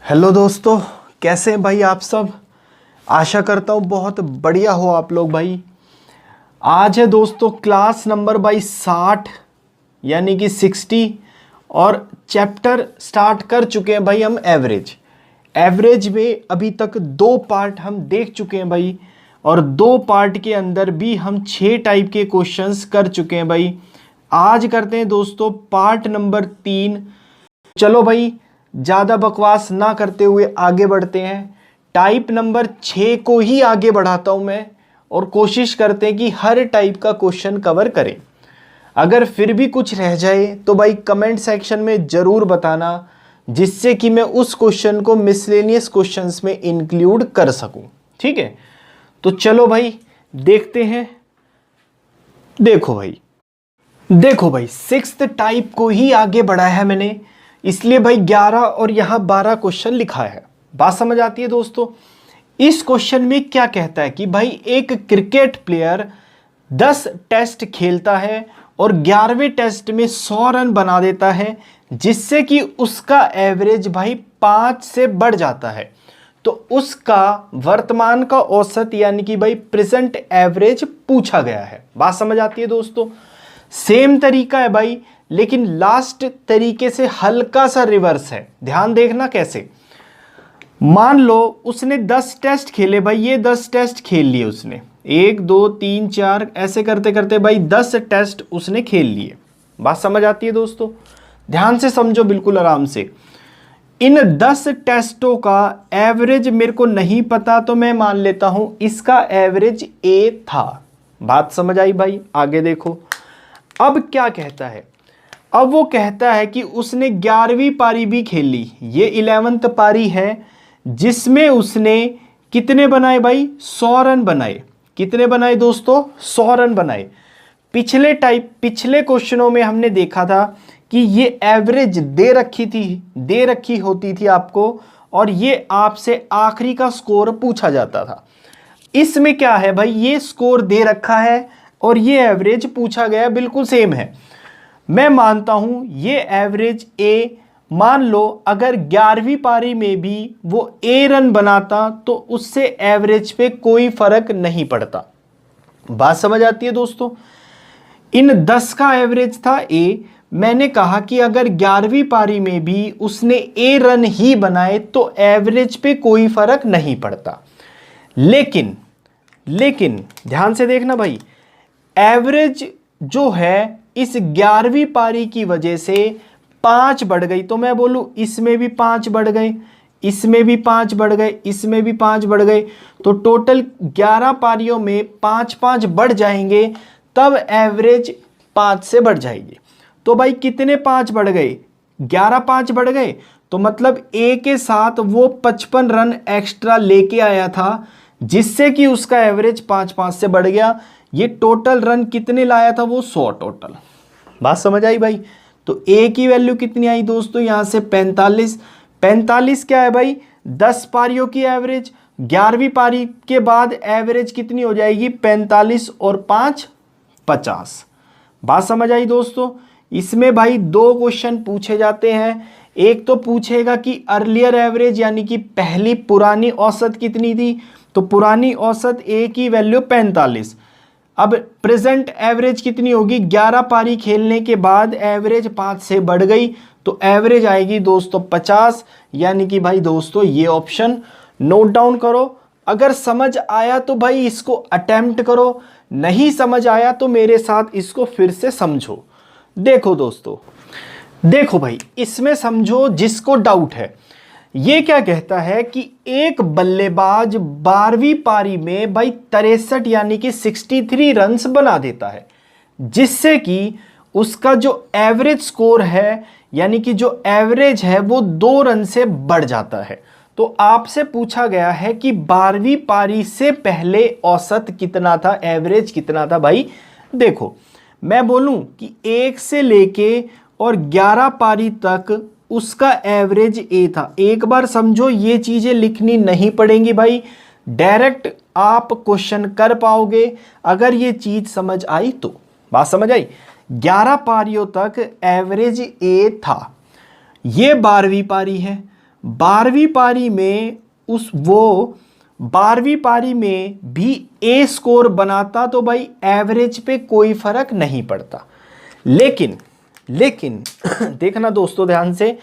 Hello दोस्तों, कैसे हैं भाई आप सब। आशा करता हूँ बहुत बढ़िया हो आप लोग भाई। आज है दोस्तों क्लास नंबर भाई 60 यानी कि 60 और चैप्टर स्टार्ट कर चुके हैं भाई हम एवरेज में अभी तक 2 पार्ट हम देख चुके हैं भाई, और 2 पार्ट के अंदर भी हम 6 टाइप के क्वेश्चंस कर चुके हैं भाई। आज करते हैं दोस्तों पार्ट नंबर 3। चलो भाई ज़्यादा बकवास ना करते हुए आगे बढ़ते हैं। टाइप नंबर 6 को ही आगे बढ़ाता हूं मैं, और कोशिश करते हैं कि हर टाइप का क्वेश्चन कवर करें। अगर फिर भी कुछ रह जाए तो भाई कमेंट सेक्शन में ज़रूर बताना, जिससे कि मैं उस क्वेश्चन को मिसलेनियस क्वेश्चंस में इंक्लूड कर सकूं। ठीक है, तो चलो भाई देखते हैं। देखो भाई 6th टाइप को ही आगे बढ़ाया है मैंने, इसलिए भाई 11 और यहाँ 12 क्वेश्चन लिखा है। बात समझ आती है दोस्तों। इस क्वेश्चन में क्या कहता है कि भाई एक क्रिकेट प्लेयर 10 टेस्ट खेलता है और 11वें टेस्ट में 100 रन बना देता है, जिससे कि उसका एवरेज भाई 5 से बढ़ जाता है। तो उसका वर्तमान का औसत यानी कि भाई प्रेजेंट एवरेज पूछा गया है। बात समझ आती है दोस्तों। सेम तरीका है भाई, लेकिन लास्ट तरीके से हल्का सा रिवर्स है। ध्यान देखना कैसे। मान लो उसने 10 टेस्ट खेले भाई, ये 10 टेस्ट खेल लिए उसने, 1 2 3 4 ऐसे करते करते भाई 10 टेस्ट उसने खेल लिए। बात समझ आती है दोस्तों। ध्यान से समझो बिल्कुल आराम से। इन 10 टेस्टों का एवरेज मेरे को नहीं पता, तो मैं मान लेता हूं इसका एवरेज A था। बात समझ आई भाई। आगे देखो अब क्या कहता है। अब वो कहता है कि उसने 11वीं पारी भी खेल ली, ये 11th पारी है, जिसमें उसने कितने बनाए भाई, 100 रन बनाए। कितने बनाए दोस्तों, 100 रन बनाए। पिछले क्वेश्चनों में हमने देखा था कि ये एवरेज दे रखी होती थी आपको, और ये आपसे आखिरी का स्कोर पूछा जाता था। इसमें क्या है भाई, ये स्कोर दे रखा है और ये एवरेज पूछा गया, बिल्कुल सेम है। मैं मानता हूं ये एवरेज A, मान लो अगर 11वीं पारी में भी वो A रन बनाता तो उससे एवरेज पे कोई फर्क नहीं पड़ता। बात समझ आती है दोस्तों। इन 10 का एवरेज था A, मैंने कहा कि अगर 11वीं पारी में भी उसने A रन ही बनाए तो एवरेज पे कोई फर्क नहीं पड़ता। लेकिन ध्यान से देखना भाई, एवरेज जो है इस 11वीं पारी की वजह से 5 बढ़ गई, तो मैं बोलूं इसमें भी 5 बढ़ गए, इसमें भी 5 बढ़ गए, इसमें भी 5 बढ़ गए, तो टोटल 11 पारियों में 5-5 बढ़ जाएंगे, तब एवरेज 5 से बढ़ जाएगी। तो भाई कितने 5 बढ़ गए, 11 5 बढ़ गए, तो मतलब A के साथ वो 55 रन एक्स्ट्रा लेके आया था, जिससे कि उसका एवरेज 5-5 से बढ़ गया। ये टोटल रन कितने लाया था, वो 100 टोटल। बात समझ आई भाई। तो A की वैल्यू कितनी आई दोस्तों, यहां से 45 क्या है भाई, 10 पारियों की एवरेज। 11वीं पारी के बाद एवरेज कितनी हो जाएगी, 45 और 5 50। बात समझ आई दोस्तों। इसमें भाई 2 क्वेश्चन पूछे जाते हैं। एक तो पूछेगा कि अर्लियर एवरेज यानी कि पहली पुरानी औसत कितनी थी, तो पुरानी औसत A की वैल्यू 45। अब प्रेजेंट एवरेज कितनी होगी, 11 पारी खेलने के बाद एवरेज 5 से बढ़ गई, तो एवरेज आएगी दोस्तों 50। यानी कि भाई दोस्तों ये ऑप्शन नोट डाउन करो। अगर समझ आया तो भाई इसको अटेम्प्ट करो, नहीं समझ आया तो मेरे साथ इसको फिर से समझो। देखो दोस्तों, देखो भाई इसमें समझो जिसको डाउट है। ये क्या कहता है कि एक बल्लेबाज 12वीं पारी में भाई 63 यानी कि 63 रन्स बना देता है, जिससे कि उसका जो एवरेज स्कोर है यानी कि जो एवरेज है वो 2 रन से बढ़ जाता है। तो आपसे पूछा गया है कि 12वीं पारी से पहले औसत कितना था, एवरेज कितना था भाई। देखो मैं बोलूं कि 1 से लेके और 11 पारी तक उसका एवरेज A था। एक बार समझो, ये चीजें लिखनी नहीं पड़ेंगी भाई, डायरेक्ट आप क्वेश्चन कर पाओगे अगर ये चीज समझ आई तो। बात समझ आई। 11 पारियों तक एवरेज A था। ये 12वीं पारी है, 12वीं पारी में वो 12वीं पारी में भी ए स्कोर बनाता तो भाई एवरेज पे कोई फर्क नहीं पड़ता। लेकिन देखना दोस्तों ध्यान से,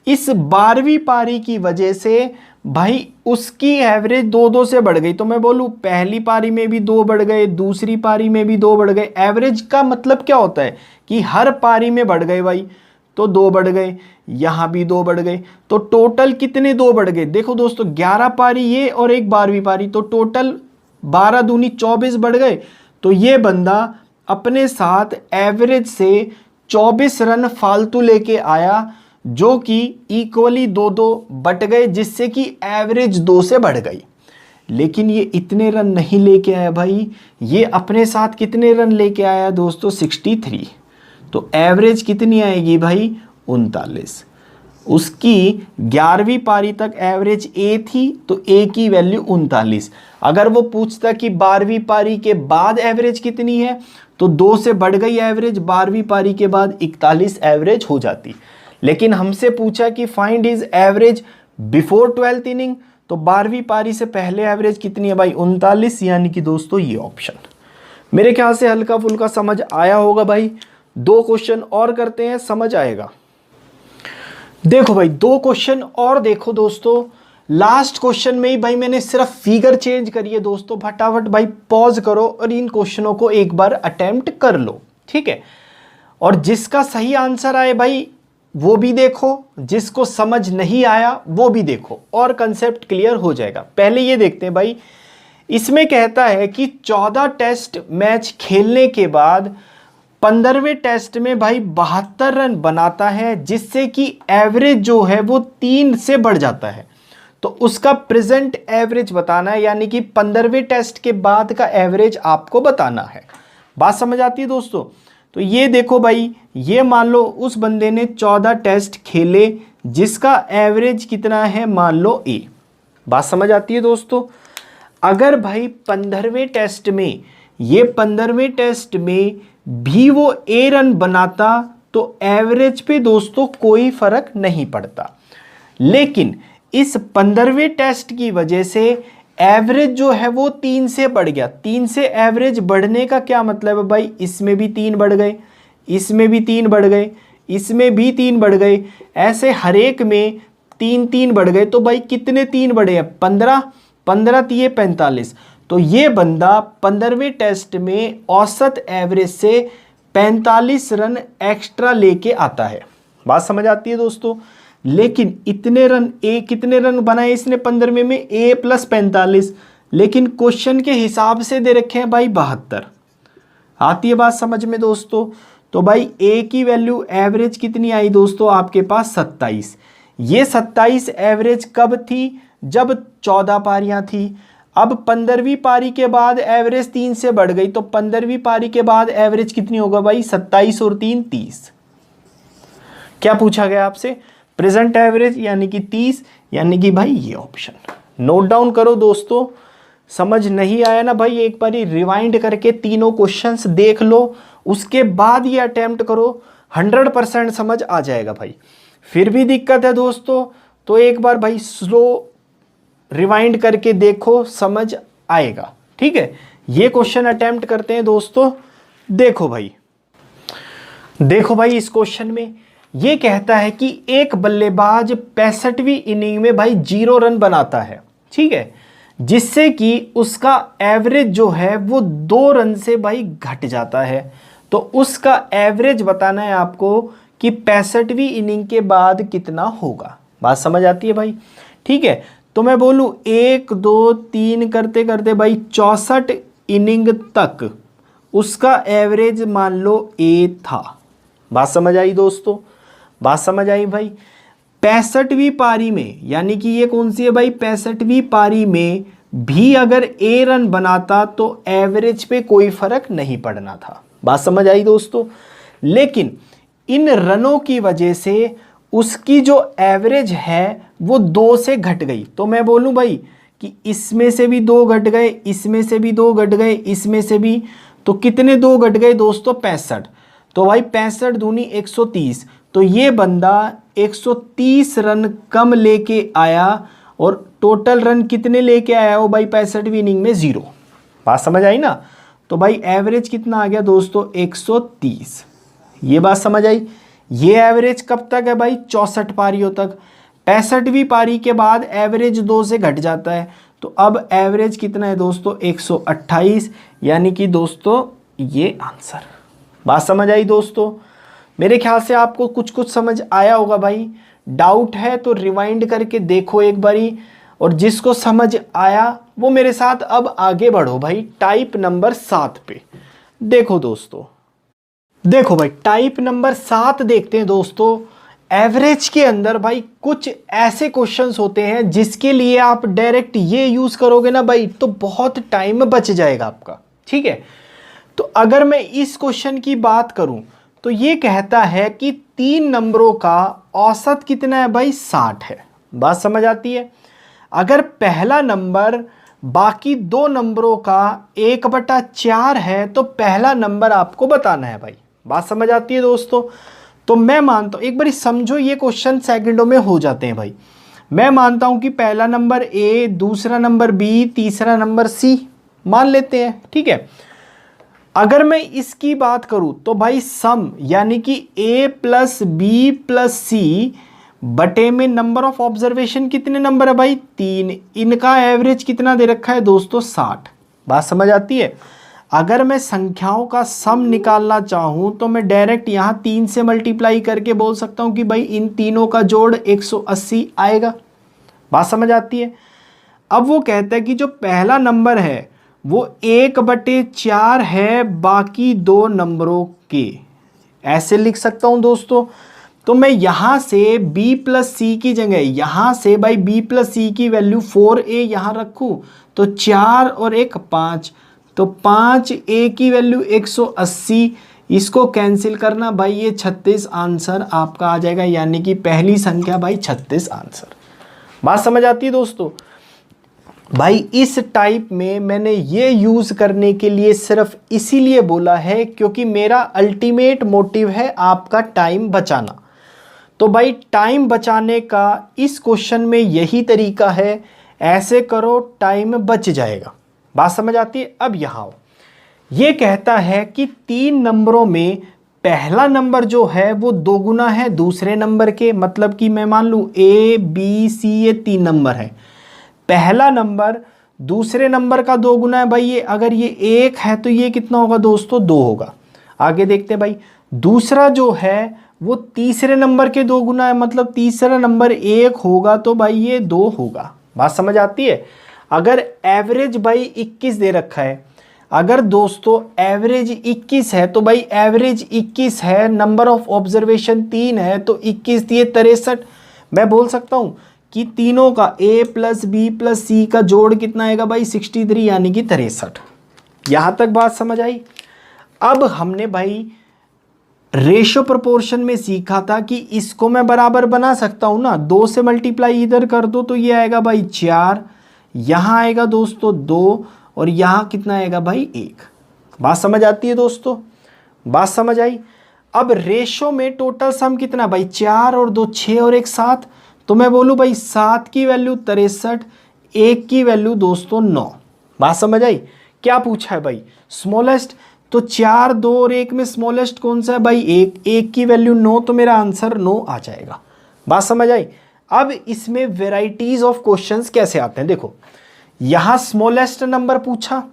इस 12वीं पारी की वजह से भाई उसकी एवरेज 2-2 से बढ़ गई। तो मैं बोलूं पहली पारी में भी 2 बढ़ गए, दूसरी पारी में भी 2 बढ़ गए। एवरेज का मतलब क्या होता है कि हर पारी में बढ़ गए भाई, तो 2 बढ़ गए, यहां भी 2 बढ़ गए, तो टोटल कितने 2 बढ़ गए? देखो दोस्तों 11 पारी ये और एक 12वीं पारी, तो टोटल 12 दूनी 24 बढ़ गए। तो ये बंदा अपने साथ एवरेज से 24 रन फालतू लेके आया, जो कि इक्वली 2-2 बट गए, जिससे कि एवरेज 2 से बढ़ गई। लेकिन ये इतने रन नहीं लेके आया भाई, ये अपने साथ कितने रन लेके आया दोस्तों? 63। तो एवरेज कितनी आएगी भाई? 39। उसकी 11वीं पारी तक एवरेज ए थी, तो ए की वैल्यू 39। अगर वो पूछता कि 12वीं पारी के बाद एवरेज कितनी है, तो 2 से बढ़ गई एवरेज, 12वीं पारी के बाद 41 एवरेज हो जाती। लेकिन हमसे पूछा कि find his average before 12th inning, तो 12वीं पारी से पहले एवरेज कितनी है भाई? 39। यानी कि दोस्तों ये ऑप्शन। मेरे ख्याल से हल्का फुल्का समझ आया होगा भाई। 2 क्वेश्चन और करते हैं, समझ आएगा। देखो भाई 2 क्वेश्चन और देखो दोस्तों। लास्ट क्वेश्चन में ही भाई मैंने सिर्फ फिगर चेंज करी है दोस्तों। फटाफट भाई पॉज करो और इन क्वेश्चनों को एक बार अटेम्प्ट कर लो, ठीक है? और जिसका सही आंसर आए भाई वो भी देखो, जिसको समझ नहीं आया वो भी देखो, और कंसेप्ट क्लियर हो जाएगा। पहले ये देखते हैं भाई, इसमें कहता है कि 14 टेस्ट मैच खेलने के बाद 15वें टेस्ट में भाई 72 रन बनाता है, जिससे कि एवरेज जो है वो 3 से बढ़ जाता है। तो उसका प्रेजेंट एवरेज बताना है, यानी कि 15वें टेस्ट के बाद का एवरेज आपको बताना है। बात समझ आती है दोस्तों? तो ये देखो भाई, ये मान लो उस बंदे ने 14 टेस्ट खेले, जिसका एवरेज कितना है? मान लो ए। बात समझ आती है दोस्तों? अगर भाई 15वें टेस्ट में, ये 15वें टेस्ट में भी वो ए रन बनाता, तो एवरेज पे दोस्तों कोई फर्क नहीं पड़ता। लेकिन इस 15वें टेस्ट की वजह से एवरेज जो है वो 3 से बढ़ गया। 3 से एवरेज बढ़ने का क्या मतलब है भाई? इसमें भी 3 बढ़ गए, इसमें भी 3 बढ़ गए, इसमें भी 3 बढ़ गए, ऐसे हर एक में 3-3 बढ़ गए। तो भाई कितने 3 बढ़े हैं? 15, 15 तिये 45। तो ये बंदा 15वें टेस्ट में औसत एवरेज से 45 रन एक्स्ट्रा लेके आता है। बात समझ आती है दोस्तों? लेकिन इतने रन, ए कितने रन बनाए इसने 15वें में? ए प्लस 45। लेकिन क्वेश्चन के हिसाब से दे रखे हैं भाई 72। आती है बात समझ में दोस्तों? तो भाई ए की वैल्यू एवरेज कितनी आई दोस्तों आपके पास? 27। ये 27 एवरेज कब थी? जब 14 पारियां थी। अब 15वीं पारी के बाद एवरेज 3 से बढ़ गई, तो 15वीं पारी के बाद एवरेज कितनी होगा भाई? 27 और 3 30। क्या पूछा गया आपसे? प्रेजेंट एवरेज, यानी कि 30, यानी कि भाई ये ऑप्शन। नोट डाउन करो दोस्तों। समझ नहीं आया ना भाई, एक बार रिवाइंड करके तीनों क्वेश्चंस देख लो, उसके बाद ये अटेम्प्ट करो, 100% समझ आ जाएगा भाई। फिर भी दिक्कत है दोस्तों, तो एक बार भाई स्लो रिवाइंड करके देखो, समझ आएगा, ठीक है? ये क्वेश्चन अटेम्प्ट करते हैं दोस्तों। देखो भाई, देखो भाई, इस क्वेश्चन में ये कहता है कि एक बल्लेबाज 65वीं इनिंग में भाई 0 रन बनाता है, ठीक है, जिससे कि उसका एवरेज जो है वो 2 रन से भाई घट जाता है। तो उसका एवरेज बताना है आपको कि 65वीं इनिंग के बाद कितना होगा। बात समझ आती है भाई? ठीक है, तो मैं बोलूं 1 2 3 करते करते भाई 64 इनिंग तक उसका एवरेज मान लो ए था। बात समझ आई दोस्तों? बात समझ आई भाई? 65वीं पारी में, यानी कि ये कौन सी है भाई? 65वीं पारी में भी अगर ए रन बनाता तो एवरेज पे कोई फर्क नहीं पड़ना था। बात समझ आई दोस्तों? लेकिन इन रनों की वजह से उसकी जो एवरेज है वो 2 से घट गई। तो मैं बोलूं भाई कि इसमें से भी 2 घट गए, इसमें से भी 2 घट गए, इसमें से भी, तो कितने 2 घट गए दोस्तों? 65। तो भाई 65 दूनी 130, तो ये बंदा 130 रन कम लेके आया और टोटल रन कितने लेके आया हो भाई 65वीं इनिंग में 0। बात समझ आई ना। तो भाई एवरेज कितना आ गया दोस्तों 130। ये बात समझ आई। ये एवरेज कब तक है भाई 64 पारियों तक। 65वीं पारी के बाद एवरेज 2 से घट जाता है, तो अब एवरेज कितना है दोस्तों 128, यानी कि दोस्तों ये आंसर। बात समझ आई दोस्तों। मेरे ख्याल से आपको कुछ कुछ समझ आया होगा भाई। डाउट है तो रिवाइंड करके देखो एक बारी, और जिसको समझ आया वो मेरे साथ अब आगे बढ़ो भाई टाइप नंबर 7 पे। देखो दोस्तों, देखो भाई टाइप नंबर 7 देखते हैं दोस्तों। एवरेज के अंदर भाई कुछ ऐसे क्वेश्चंस होते हैं जिसके लिए आप डायरेक्ट ये यूज करोगे ना भाई तो बहुत टाइम बच जाएगा आपका, ठीक है। तो अगर मैं इस क्वेश्चन की बात करूं तो ये कहता है कि 3 नंबरों का औसत कितना है भाई 60 है। बात समझ आती है। अगर पहला नंबर बाकी 2 नंबरों का 1/4 है तो पहला नंबर आपको बताना है भाई। बात समझ आती है दोस्तों। तो मैं मानता हूं, एक बार समझो, ये क्वेश्चन सेकंडों में हो जाते हैं भाई। मैं मानता हूं कि पहला नंबर ए, दूसरा नंबर बी, तीसरा नंबर सी मान लेते हैं, ठीक है। अगर मैं इसकी बात करूं तो भाई सम यानी कि ए प्लस बी प्लस सी बटे में नंबर ऑफ ऑब्जर्वेशन कितने नंबर है भाई 3। इनका एवरेज कितना दे रखा है दोस्तों 60। बात समझ आती है। अगर मैं संख्याओं का सम निकालना चाहूं तो मैं डायरेक्ट यहां 3 से मल्टीप्लाई करके बोल सकता हूं कि भाई इन तीनों का जोड़ 180 आएगा। बात समझ आती है। अब वो कहता है कि जो पहला नंबर है वो 1/4 है बाकी 2 नंबरों के। ऐसे लिख सकता हूं दोस्तों। तो मैं यहां से b प्लस सी की जगह यहां से भाई b प्लस सी की वैल्यू 4a यहां रखूं तो 4 और 1 5, तो 5a की वैल्यू 180। इसको कैंसिल करना भाई, ये 36 आंसर आपका आ जाएगा, यानी कि पहली संख्या भाई 36 आंसर। बात समझ आती है दोस्तों। भाई इस टाइप में मैंने ये यूज करने के लिए सिर्फ इसीलिए बोला है क्योंकि मेरा अल्टीमेट मोटिव है आपका टाइम बचाना। तो भाई टाइम बचाने का इस क्वेश्चन में यही तरीका है, ऐसे करो टाइम बच जाएगा। बात समझ आती है। अब यहाँ ये कहता है कि 3 नंबरों में पहला नंबर जो है वो 2 गुना है दूसरे नंबर के, मतलब कि मैं मान लूँ ए बी सी ये 3 नंबर है। पहला नंबर दूसरे नंबर का 2 गुना है भाई, ये अगर ये 1 है तो ये कितना होगा दोस्तों 2 होगा। आगे देखते हैं भाई। दूसरा जो है वो तीसरे नंबर के 2 गुना है, मतलब तीसरा नंबर 1 होगा तो भाई ये 2 होगा। बात समझ आती है। अगर एवरेज भाई 21 दे रखा है, अगर दोस्तों एवरेज 21 है तो भाई एवरेज 21 है, नंबर ऑफ ऑब्जर्वेशन 3 है तो 21 दिए 63। मैं बोल सकता हूं कि तीनों का a प्लस बी प्लस सी का जोड़ कितना आएगा भाई 63, यानी कि 63। यहां तक बात समझ आई। अब हमने भाई रेशो प्रोपोर्शन में सीखा था कि इसको मैं बराबर बना सकता हूं ना, 2 से मल्टीप्लाई इधर कर दो तो ये आएगा भाई 4, यहां आएगा दोस्तों 2 और यहां कितना आएगा भाई 1। बात समझ आती है दोस्तों। बात समझ आई। अब रेशो में टोटल सम कितना भाई 4 और 2 6 और 1 7, तो मैं बोलूं भाई 7 की वैल्यू 63, 1 की वैल्यू दोस्तों 9। बात समझ आई। क्या पूछा है भाई स्मॉलेस्ट, तो 4 2 और 1 में स्मॉलेस्ट कौन सा है भाई 1 की वैल्यू 9, तो मेरा आंसर 9 आ जाएगा। बात समझ आई। अब इसमें वेराइटीज ऑफ क्वेश्चंस कैसे आते हैं देखो। यहां स्मॉलेस्ट नंबर पूछा,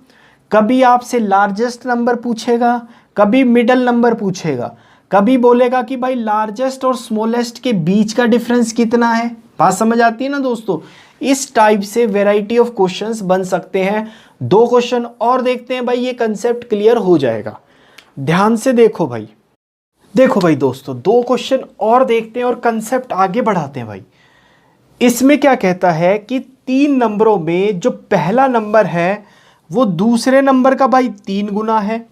कभी आपसे लार्जेस्ट नंबर पूछेगा, कभी मिडल नंबर पूछेगा, कभी बोलेगा कि भाई लार्जेस्ट और स्मॉलेस्ट के बीच का डिफरेंस कितना है। बात समझ आती है ना दोस्तों। इस टाइप से वैरायटी ऑफ क्वेश्चंस बन सकते हैं। 2 क्वेश्चन और देखते हैं भाई, ये कंसेप्ट क्लियर हो जाएगा। ध्यान से देखो भाई। देखो भाई दोस्तों 2 क्वेश्चन और देखते हैं और कंसेप्ट आगे बढ़ाते हैं भाई। इसमें क्या कहता है कि 3 नंबरों में जो पहला नंबर है वो दूसरे नंबर का भाई 3 गुना है,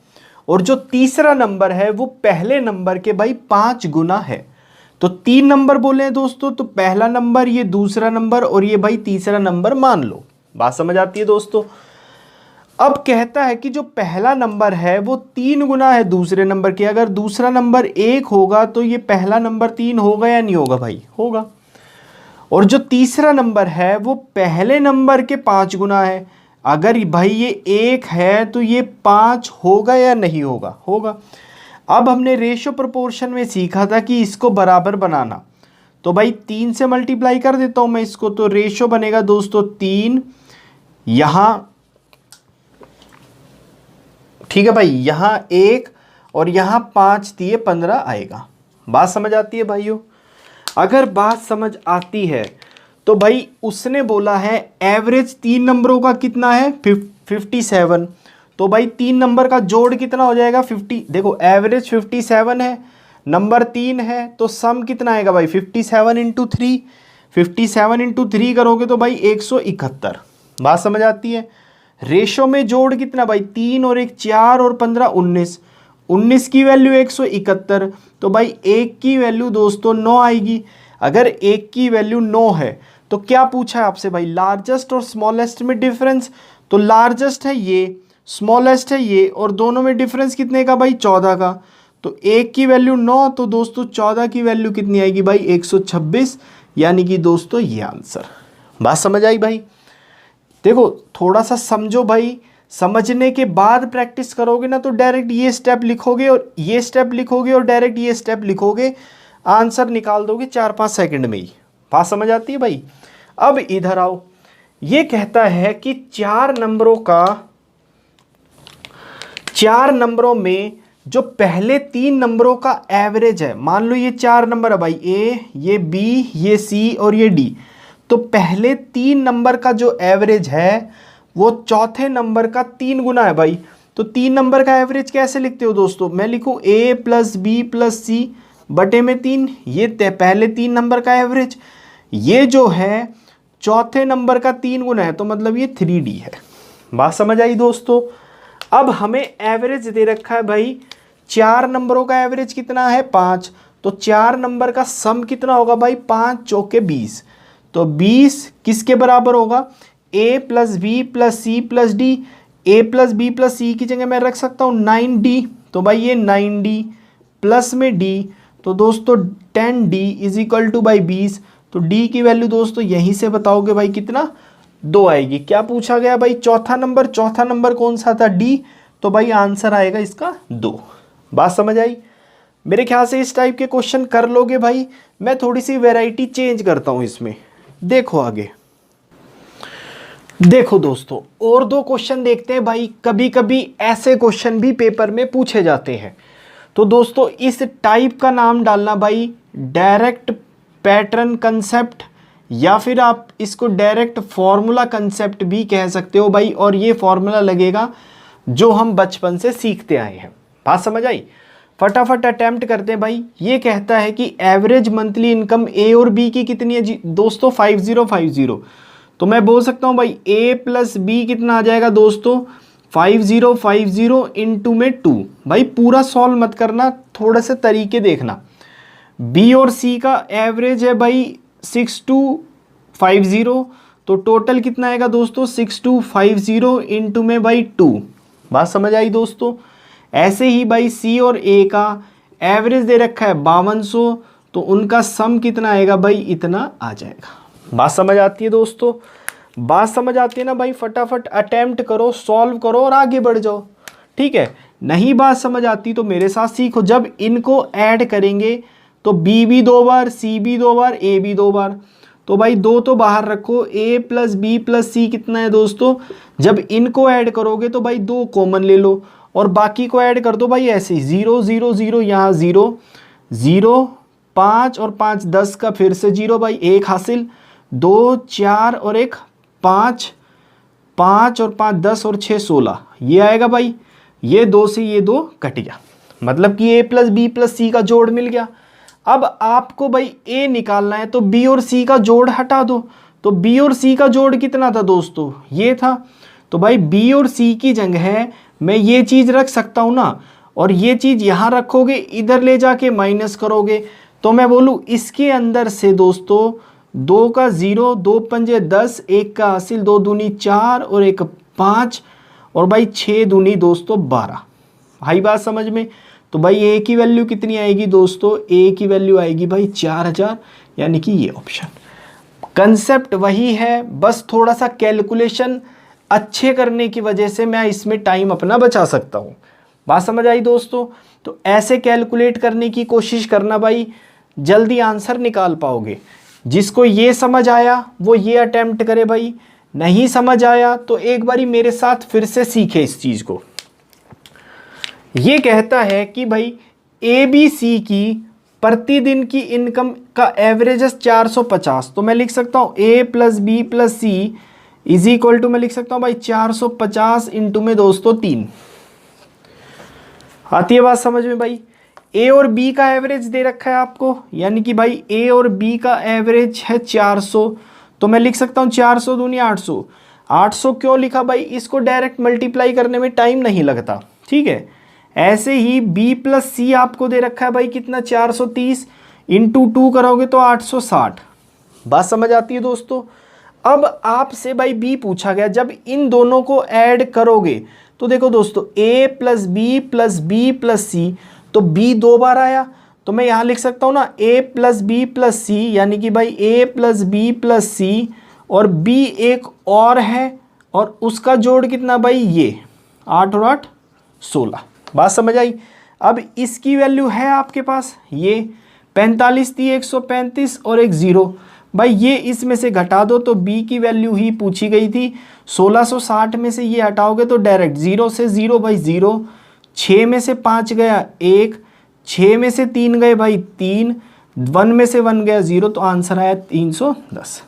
और जो तीसरा नंबर है वो पहले नंबर के भाई 5 गुना है। तो 3 नंबर बोले हैं दोस्तों, तो पहला नंबर, ये दूसरा नंबर और ये भाई तीसरा नंबर मान लो। बात समझ आती है दोस्तों। अब कहता है कि जो पहला नंबर है वो 3 गुना है दूसरे नंबर के। अगर दूसरा नंबर 1 होगा तो ये पहला नंबर 3 होगा या नहीं होगा भाई? होगा। और जो तीसरा नंबर है वो पहले नंबर के 5 गुना है। अगर भाई ये 1 है तो ये 5 होगा या नहीं होगा? होगा। अब हमने रेशो प्रोपोर्शन में सीखा था कि इसको बराबर बनाना, तो भाई 3 से मल्टीप्लाई कर देता हूं मैं इसको, तो रेशो बनेगा दोस्तों 3, यहां ठीक है भाई, यहां 1 और यहां 5 दिए 15 आएगा। बात समझ आती है भाइयों? अगर बात समझ आती है तो भाई उसने बोला है एवरेज 3 नंबरों का कितना है? 57। तो भाई 3 नंबर का जोड़ कितना हो जाएगा? 50। देखो एवरेज 57 है, नंबर 3 है, तो सम कितना आएगा भाई? 57 इंटू 3। 57 इंटू 3 करोगे तो भाई 171। बात समझ आती है? रेशो में जोड़ कितना भाई? 3 और 1 4 और 15 19। 19 की वैल्यू 171, तो भाई 1 की वैल्यू दोस्तों 9 आएगी। अगर 1 की वैल्यू 9 है तो क्या पूछा है आपसे भाई? लार्जेस्ट और स्मॉलेस्ट में डिफरेंस। तो लार्जेस्ट है ये, स्मॉलेस्ट है ये, और दोनों में डिफरेंस कितने का भाई? 14 का। तो 1 की वैल्यू 9, तो दोस्तों 14 की वैल्यू कितनी आएगी भाई? 126, यानी कि दोस्तों ये आंसर। बात समझ आई भाई? देखो थोड़ा सा समझो भाई, समझने के बाद प्रैक्टिस करोगे ना तो डायरेक्ट ये स्टेप लिखोगे और ये स्टेप लिखोगे और डायरेक्ट ये स्टेप लिखोगे, आंसर निकाल दोगे 4-5 सेकंड में ही। बात समझ आती है भाई? अब इधर आओ, ये कहता है कि 4 नंबरों में जो पहले 3 नंबरों का एवरेज है, मान लो ये 4 नंबर है भाई, ए, ये बी, ये सी और ये डी, तो पहले 3 नंबर का जो एवरेज है वो चौथे नंबर का 3 गुना है भाई। तो 3 नंबर का एवरेज कैसे लिखते हो दोस्तों? मैं लिखूं a प्लस बी प्लस सी बटे में 3, ये पहले 3 नंबर का एवरेज, ये जो है चौथे नंबर का 3 गुना है, तो मतलब ये 3D है। बात समझ आई दोस्तों? अब हमें एवरेज दे रखा है भाई, 4 नंबरों का एवरेज कितना है? 5। तो 4 नंबर का सम कितना होगा भाई? 5 चौके 20। तो 20 किसके बराबर होगा? a plus B plus C plus D. a plus B plus C की जगह मैं रख सकता हूँ 9d, तो भाई ये 9d प्लस में d, तो दोस्तों 10d इज इक्वल टू भाई 20। तो d की वैल्यू दोस्तों यहीं से बताओगे भाई कितना? 2 आएगी। क्या पूछा गया भाई? चौथा नंबर कौन सा था? d, तो भाई आंसर आएगा इसका 2। बात समझ आई? मेरे ख्याल से इस टाइप के क्वेश्चन कर लोगे भाई। मैं थोड़ी सी वैरायटी चेंज करता हूँ इसमें। देखो आगे, देखो दोस्तों और 2 क्वेश्चन देखते हैं भाई। कभी कभी ऐसे क्वेश्चन भी पेपर में पूछे जाते हैं। तो दोस्तों इस टाइप का नाम डालना भाई डायरेक्ट पैटर्न कंसेप्ट, या फिर आप इसको डायरेक्ट फॉर्मूला कंसेप्ट भी कह सकते हो भाई। और ये फॉर्मूला लगेगा जो हम बचपन से सीखते आए हैं। बात समझ आई? फटाफट अटेम्प्ट करते हैं भाई। ये कहता है कि एवरेज मंथली इनकम ए और बी की कितनी है जी दोस्तों? 5050। तो मैं बोल सकता हूँ भाई ए प्लस बी कितना आ जाएगा दोस्तों? 5050 इंटू में 2। भाई पूरा सॉल्व मत करना, थोड़े से तरीके देखना। बी और सी का एवरेज है भाई 6250, तो टोटल कितना आएगा दोस्तों? 6250 इंटू में भाई 2। बात समझ आई दोस्तों? ऐसे ही भाई सी और ए का एवरेज दे रखा है 5200, तो उनका सम कितना आएगा भाई? इतना आ जाएगा। बात समझ आती है दोस्तों? बात समझ आती है ना भाई? फटाफट अटेम्प्ट करो, सॉल्व करो और आगे बढ़ जाओ, ठीक है? नहीं बात समझ आती तो मेरे साथ सीखो। जब इनको ऐड करेंगे तो बी भी 2 बार, सी भी 2 बार, ए भी 2 बार, तो भाई 2 तो बाहर रखो। ए प्लस बी प्लस सी कितना है दोस्तों? जब इनको ऐड करोगे तो भाई 2 कॉमन ले लो और बाकी को ऐड कर दो भाई ऐसे ही 0 0 0, यहाँ 0 0, 5 और 5 10 का फिर से 0 भाई, 1 हासिल, 2 4 और 1 5, 5 और 5 10 और 6 16, ये आएगा भाई। ये 2 से ये 2 कट गया, मतलब कि a प्लस बी प्लस सी का जोड़ मिल गया। अब आपको भाई a निकालना है तो b और c का जोड़ हटा दो। तो b और c का जोड़ कितना था दोस्तों? ये था। तो भाई b और c की जगह मैं ये चीज़ रख सकता हूँ ना, और ये चीज़ यहाँ रखोगे, इधर ले जाके माइनस करोगे, तो मैं बोलूँ इसके अंदर से दोस्तों 2 का 0, 2 पंजे 10, 1 का हासिल, 2 दूनी 4 और 1 5, और भाई 6 दूनी दोस्तों 12। भाई बात समझ में? तो भाई ए की वैल्यू कितनी आएगी दोस्तों? ए की वैल्यू आएगी भाई 4000, यानी कि ये ऑप्शन। कंसेप्ट वही है, बस थोड़ा सा कैलकुलेशन अच्छे करने की वजह से मैं इसमें टाइम अपना बचा सकता हूँ। बात समझ आई दोस्तों? तो ऐसे कैलकुलेट करने की कोशिश करना भाई, जल्दी आंसर निकाल पाओगे। जिसको ये समझ आया वो ये अटेम्प्ट करे भाई, नहीं समझ आया तो एक बारी मेरे साथ फिर से सीखे इस चीज़ को। ये कहता है कि भाई ABC की प्रतिदिन की इनकम का एवरेज है 450। तो मैं लिख सकता हूँ A + B + C is equal to, मैं लिख सकता हूँ भाई 450 इंटू में दोस्तों 3। आती है बात समझ में भाई? A और B का एवरेज दे रखा है आपको, यानी कि भाई A और B का एवरेज है 400। तो मैं लिख सकता हूँ 400 दूनी 800। 800 क्यों लिखा भाई? इसको डायरेक्ट मल्टीप्लाई करने में टाइम नहीं लगता, ठीक है। ऐसे ही B + C आपको दे रखा है भाई कितना? 430 इंटू 2 करोगे तो 860। बात समझ आती है दोस्तों? अब आपसे भाई B पूछा गया, जब इन दोनों को ऐड करोगे तो देखो दोस्तों A + B + B + C, तो B 2 बार आया, तो मैं यहाँ लिख सकता हूँ ना A + B + C, यानी कि भाई A + B + C और B एक और है, और उसका जोड़ कितना भाई? ये 8 और 8 16। बात समझ आई? अब इसकी वैल्यू है आपके पास, ये 45 थी, 135 और एक 0। भाई ये इसमें से घटा दो तो B की वैल्यू ही पूछी गई थी। 1660 में से ये हटाओगे तो डायरेक्ट 0 से 0 भाई 0, 6 में से 5 गया 1, 6 में से 3 गए भाई 3, 1 में से 1 गया 0, तो आंसर आया 310।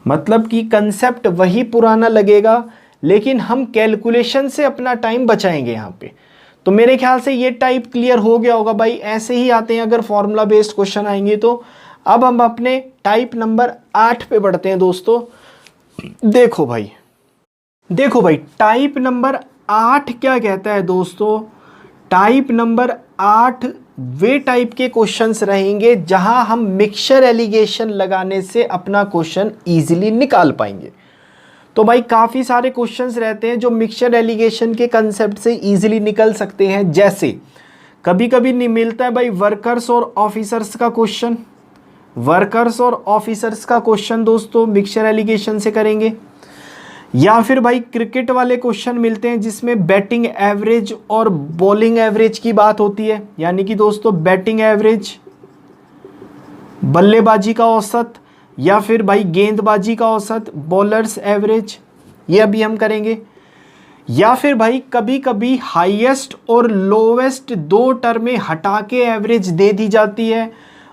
मतलब कि कंसेप्ट वही पुराना लगेगा, लेकिन हम कैलकुलेशन से अपना टाइम बचाएंगे यहाँ पे। तो मेरे ख्याल से ये टाइप क्लियर हो गया होगा भाई। ऐसे ही आते हैं अगर फॉर्मूला बेस्ड क्वेश्चन आएंगे तो। अब हम अपने टाइप नंबर 8 पे बढ़ते हैं दोस्तों। देखो भाई टाइप नंबर 8 क्या कहता है दोस्तों? टाइप नंबर 8 वे टाइप के क्वेश्चंस रहेंगे जहां हम मिक्सचर एलिगेशन लगाने से अपना क्वेश्चन इजीली निकाल पाएंगे। तो भाई काफ़ी सारे क्वेश्चंस रहते हैं जो मिक्सचर एलिगेशन के कंसेप्ट से इजीली निकल सकते हैं। जैसे कभी कभी नहीं मिलता है भाई वर्कर्स और ऑफिसर्स का क्वेश्चन, वर्कर्स और ऑफिसर्स का क्वेश्चन दोस्तों मिक्सचर एलिगेशन से करेंगे। या फिर भाई क्रिकेट वाले क्वेश्चन मिलते हैं जिसमें बैटिंग एवरेज और बॉलिंग एवरेज की बात होती है, यानी कि दोस्तों बैटिंग एवरेज, बल्लेबाजी का औसत, या फिर भाई गेंदबाजी का औसत, बॉलर्स एवरेज, ये अभी हम करेंगे। या फिर भाई कभी कभी हाईएस्ट और लोवेस्ट दो टर्म में हटा के एवरेज दे दी जाती है,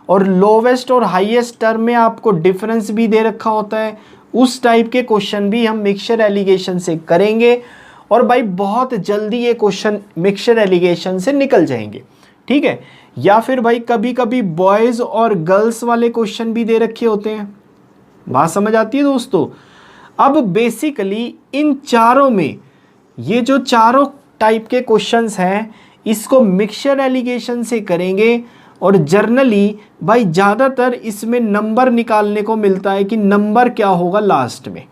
और लोवेस्ट और हाईएस्ट टर्म में आपको डिफरेंस भी दे रखा होता है। उस टाइप के क्वेश्चन भी हम मिक्सचर एलिगेशन से करेंगे, और भाई बहुत जल्दी ये क्वेश्चन मिक्सचर एलिगेशन से निकल जाएंगे, ठीक है। या फिर भाई कभी कभी बॉयज़ और गर्ल्स वाले क्वेश्चन भी दे रखे होते हैं। बात समझ आती है दोस्तों? अब बेसिकली इन चारों में, ये जो चारों टाइप के क्वेश्चंस हैं इसको मिक्सचर एलिगेशन से करेंगे, और जर्नली भाई ज़्यादातर इसमें नंबर निकालने को मिलता है कि नंबर क्या होगा लास्ट में,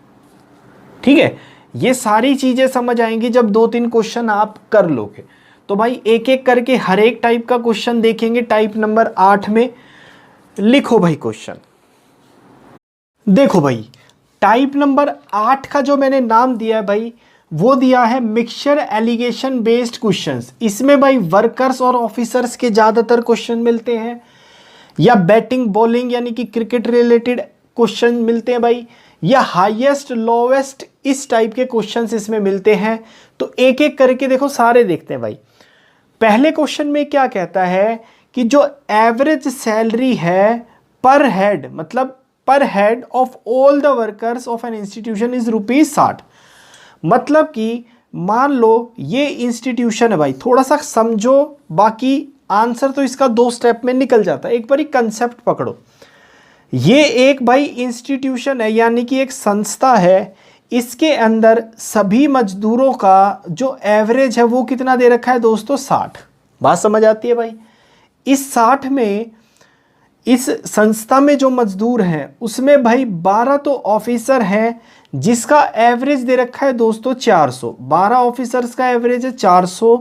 ठीक है। ये सारी चीज़ें समझ आएंगी जब 2-3 क्वेश्चन आप कर लोगे। तो भाई एक एक करके हर एक टाइप का क्वेश्चन देखेंगे टाइप नंबर 8 में। लिखो भाई क्वेश्चन। देखो भाई टाइप नंबर 8 का जो मैंने नाम दिया है भाई, वो दिया है मिक्सचर एलिगेशन बेस्ड क्वेश्चंस। इसमें भाई वर्कर्स और ऑफिसर्स के ज़्यादातर क्वेश्चन मिलते हैं, या बैटिंग बॉलिंग यानी कि क्रिकेट रिलेटेड क्वेश्चन मिलते हैं भाई, या हाईएस्ट लोवेस्ट इस टाइप के क्वेश्चंस इसमें मिलते हैं। तो एक एक करके देखो, सारे देखते हैं भाई। पहले क्वेश्चन में क्या कहता है कि जो एवरेज सैलरी है पर हेड, मतलब पर head of all the workers of an institution is ₹60। मतलब कि मान लो ये इंस्टीट्यूशन है भाई, थोड़ा सा समझो, बाकी आंसर तो इसका 2 स्टेप में निकल जाता है। एक बार कंसेप्ट पकड़ो। ये एक भाई इंस्टीट्यूशन है, यानी कि एक संस्था है। इसके अंदर सभी मजदूरों का जो एवरेज है वो कितना दे रखा है दोस्तों? 60। बात समझ आती है भाई? इस 60 में इस संस्था में जो मजदूर हैं उसमें भाई 12 तो ऑफिसर हैं जिसका एवरेज दे रखा है दोस्तों 400, 12 ऑफिसर्स का एवरेज है 400।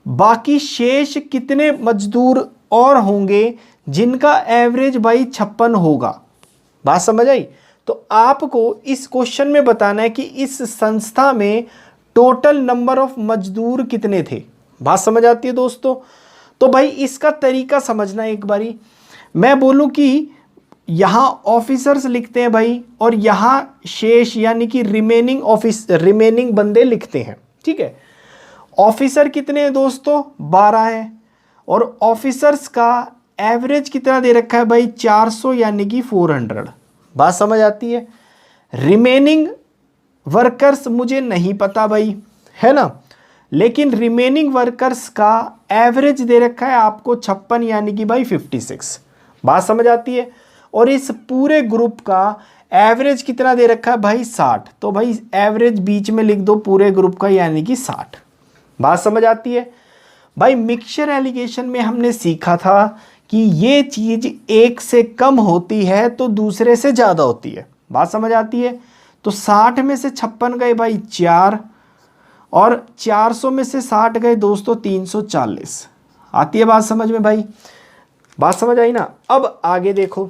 बाकी शेष कितने मजदूर और होंगे जिनका एवरेज भाई 56 होगा। बात समझ आई? तो आपको इस क्वेश्चन में बताना है कि इस संस्था में टोटल नंबर ऑफ मजदूर कितने थे। बात समझ आती है दोस्तों? तो भाई इसका तरीका समझना एक बारी। मैं बोलूं कि यहाँ ऑफिसर्स लिखते हैं भाई और यहाँ शेष यानी कि रिमेनिंग बंदे लिखते हैं, ठीक है। ऑफिसर कितने हैं दोस्तों? 12 हैं और ऑफिसर्स का एवरेज कितना दे रखा है भाई? 400 यानी कि 400। बात समझ आती है? रिमेनिंग वर्कर्स मुझे नहीं पता भाई, है ना, लेकिन रिमेनिंग वर्कर्स का एवरेज दे रखा है आपको 56 यानी कि भाई 56। बात समझ आती है? और इस पूरे ग्रुप का एवरेज कितना दे रखा है भाई? 60। तो भाई एवरेज बीच में लिख दो पूरे ग्रुप का यानी कि 60। बात समझ आती है भाई? मिक्सचर एलिगेशन में हमने सीखा था कि ये चीज एक से कम होती है तो दूसरे से ज़्यादा होती है। बात समझ आती है? तो 60 में से 56 गए भाई 4 और 400 में से 60 गए दोस्तों 340। आती है बात समझ में भाई? बात समझ आई ना? अब आगे देखो,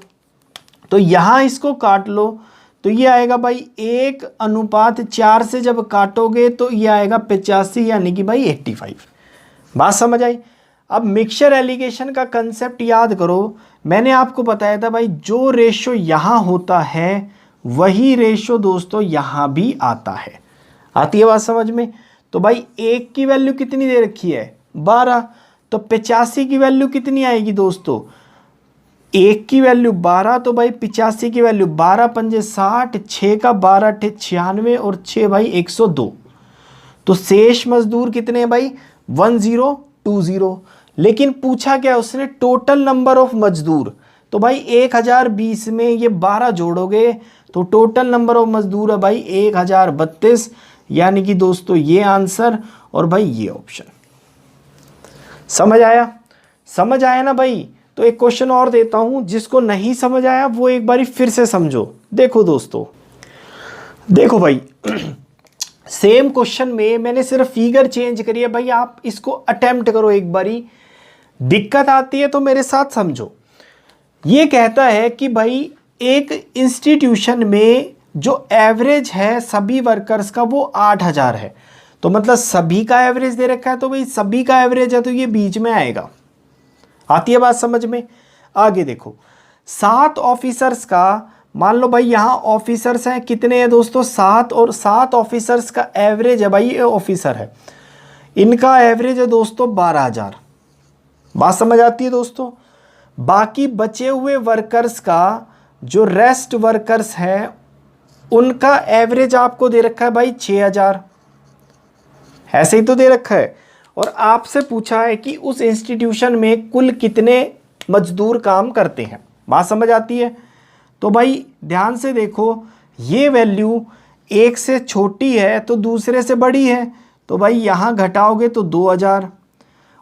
तो यहाँ इसको काट लो तो ये आएगा भाई 1:4 से जब काटोगे तो ये आएगा 85 यानी कि भाई 85। बात समझ आई? अब मिक्सचर एलिगेशन का कंसेप्ट याद करो। मैंने आपको बताया था भाई जो रेशो यहाँ होता है वही रेशो दोस्तों यहाँ भी आता है। आती है बात समझ में? तो भाई 1 की वैल्यू कितनी दे रखी है? 12। तो 85 की वैल्यू कितनी आएगी दोस्तों? 1 की वैल्यू 12 तो भाई 85 की वैल्यू 12 पंजे 60, 6 का 12 अठे 96 और 6 भाई 102। तो शेष मजदूर कितने हैं भाई? 1020। लेकिन पूछा क्या उसने? टोटल नंबर ऑफ मजदूर। तो भाई 1020 में ये 12 जोड़ोगे तो टोटल नंबर ऑफ मजदूर है भाई 1032 यानी कि दोस्तों ये आंसर और भाई ये ऑप्शन। समझ आया? समझ आया ना भाई? तो एक क्वेश्चन और देता हूं, जिसको नहीं समझ आया वो एक बारी फिर से समझो। देखो दोस्तों, देखो भाई सेम क्वेश्चन में मैंने सिर्फ फिगर चेंज करी है भाई, आप इसको अटेम्प्ट करो एक बारी। दिक्कत आती है तो मेरे साथ समझो। ये कहता है कि भाई एक इंस्टीट्यूशन में जो एवरेज है सभी वर्कर्स का वो 8000 है। तो मतलब सभी का एवरेज दे रखा है तो भाई सभी का एवरेज है तो ये बीच में आएगा। आती है बात समझ में? आगे देखो, 7 ऑफिसर्स का, मान लो भाई यहाँ ऑफिसर्स हैं कितने हैं दोस्तों? 7 और 7 ऑफिसर्स का एवरेज है भाई, ये ऑफिसर है, इनका एवरेज है दोस्तों 12000। बात समझ आती है दोस्तों? बाकी बचे हुए वर्कर्स का, जो रेस्ट वर्कर्स हैं उनका एवरेज आपको दे रखा है भाई 6000। ऐसे ही तो दे रखा है। और आपसे पूछा है कि उस इंस्टीट्यूशन में कुल कितने मजदूर काम करते हैं। बात समझ आती है? तो भाई ध्यान से देखो, ये वैल्यू एक से छोटी है तो दूसरे से बड़ी है। तो भाई यहाँ घटाओगे तो 2000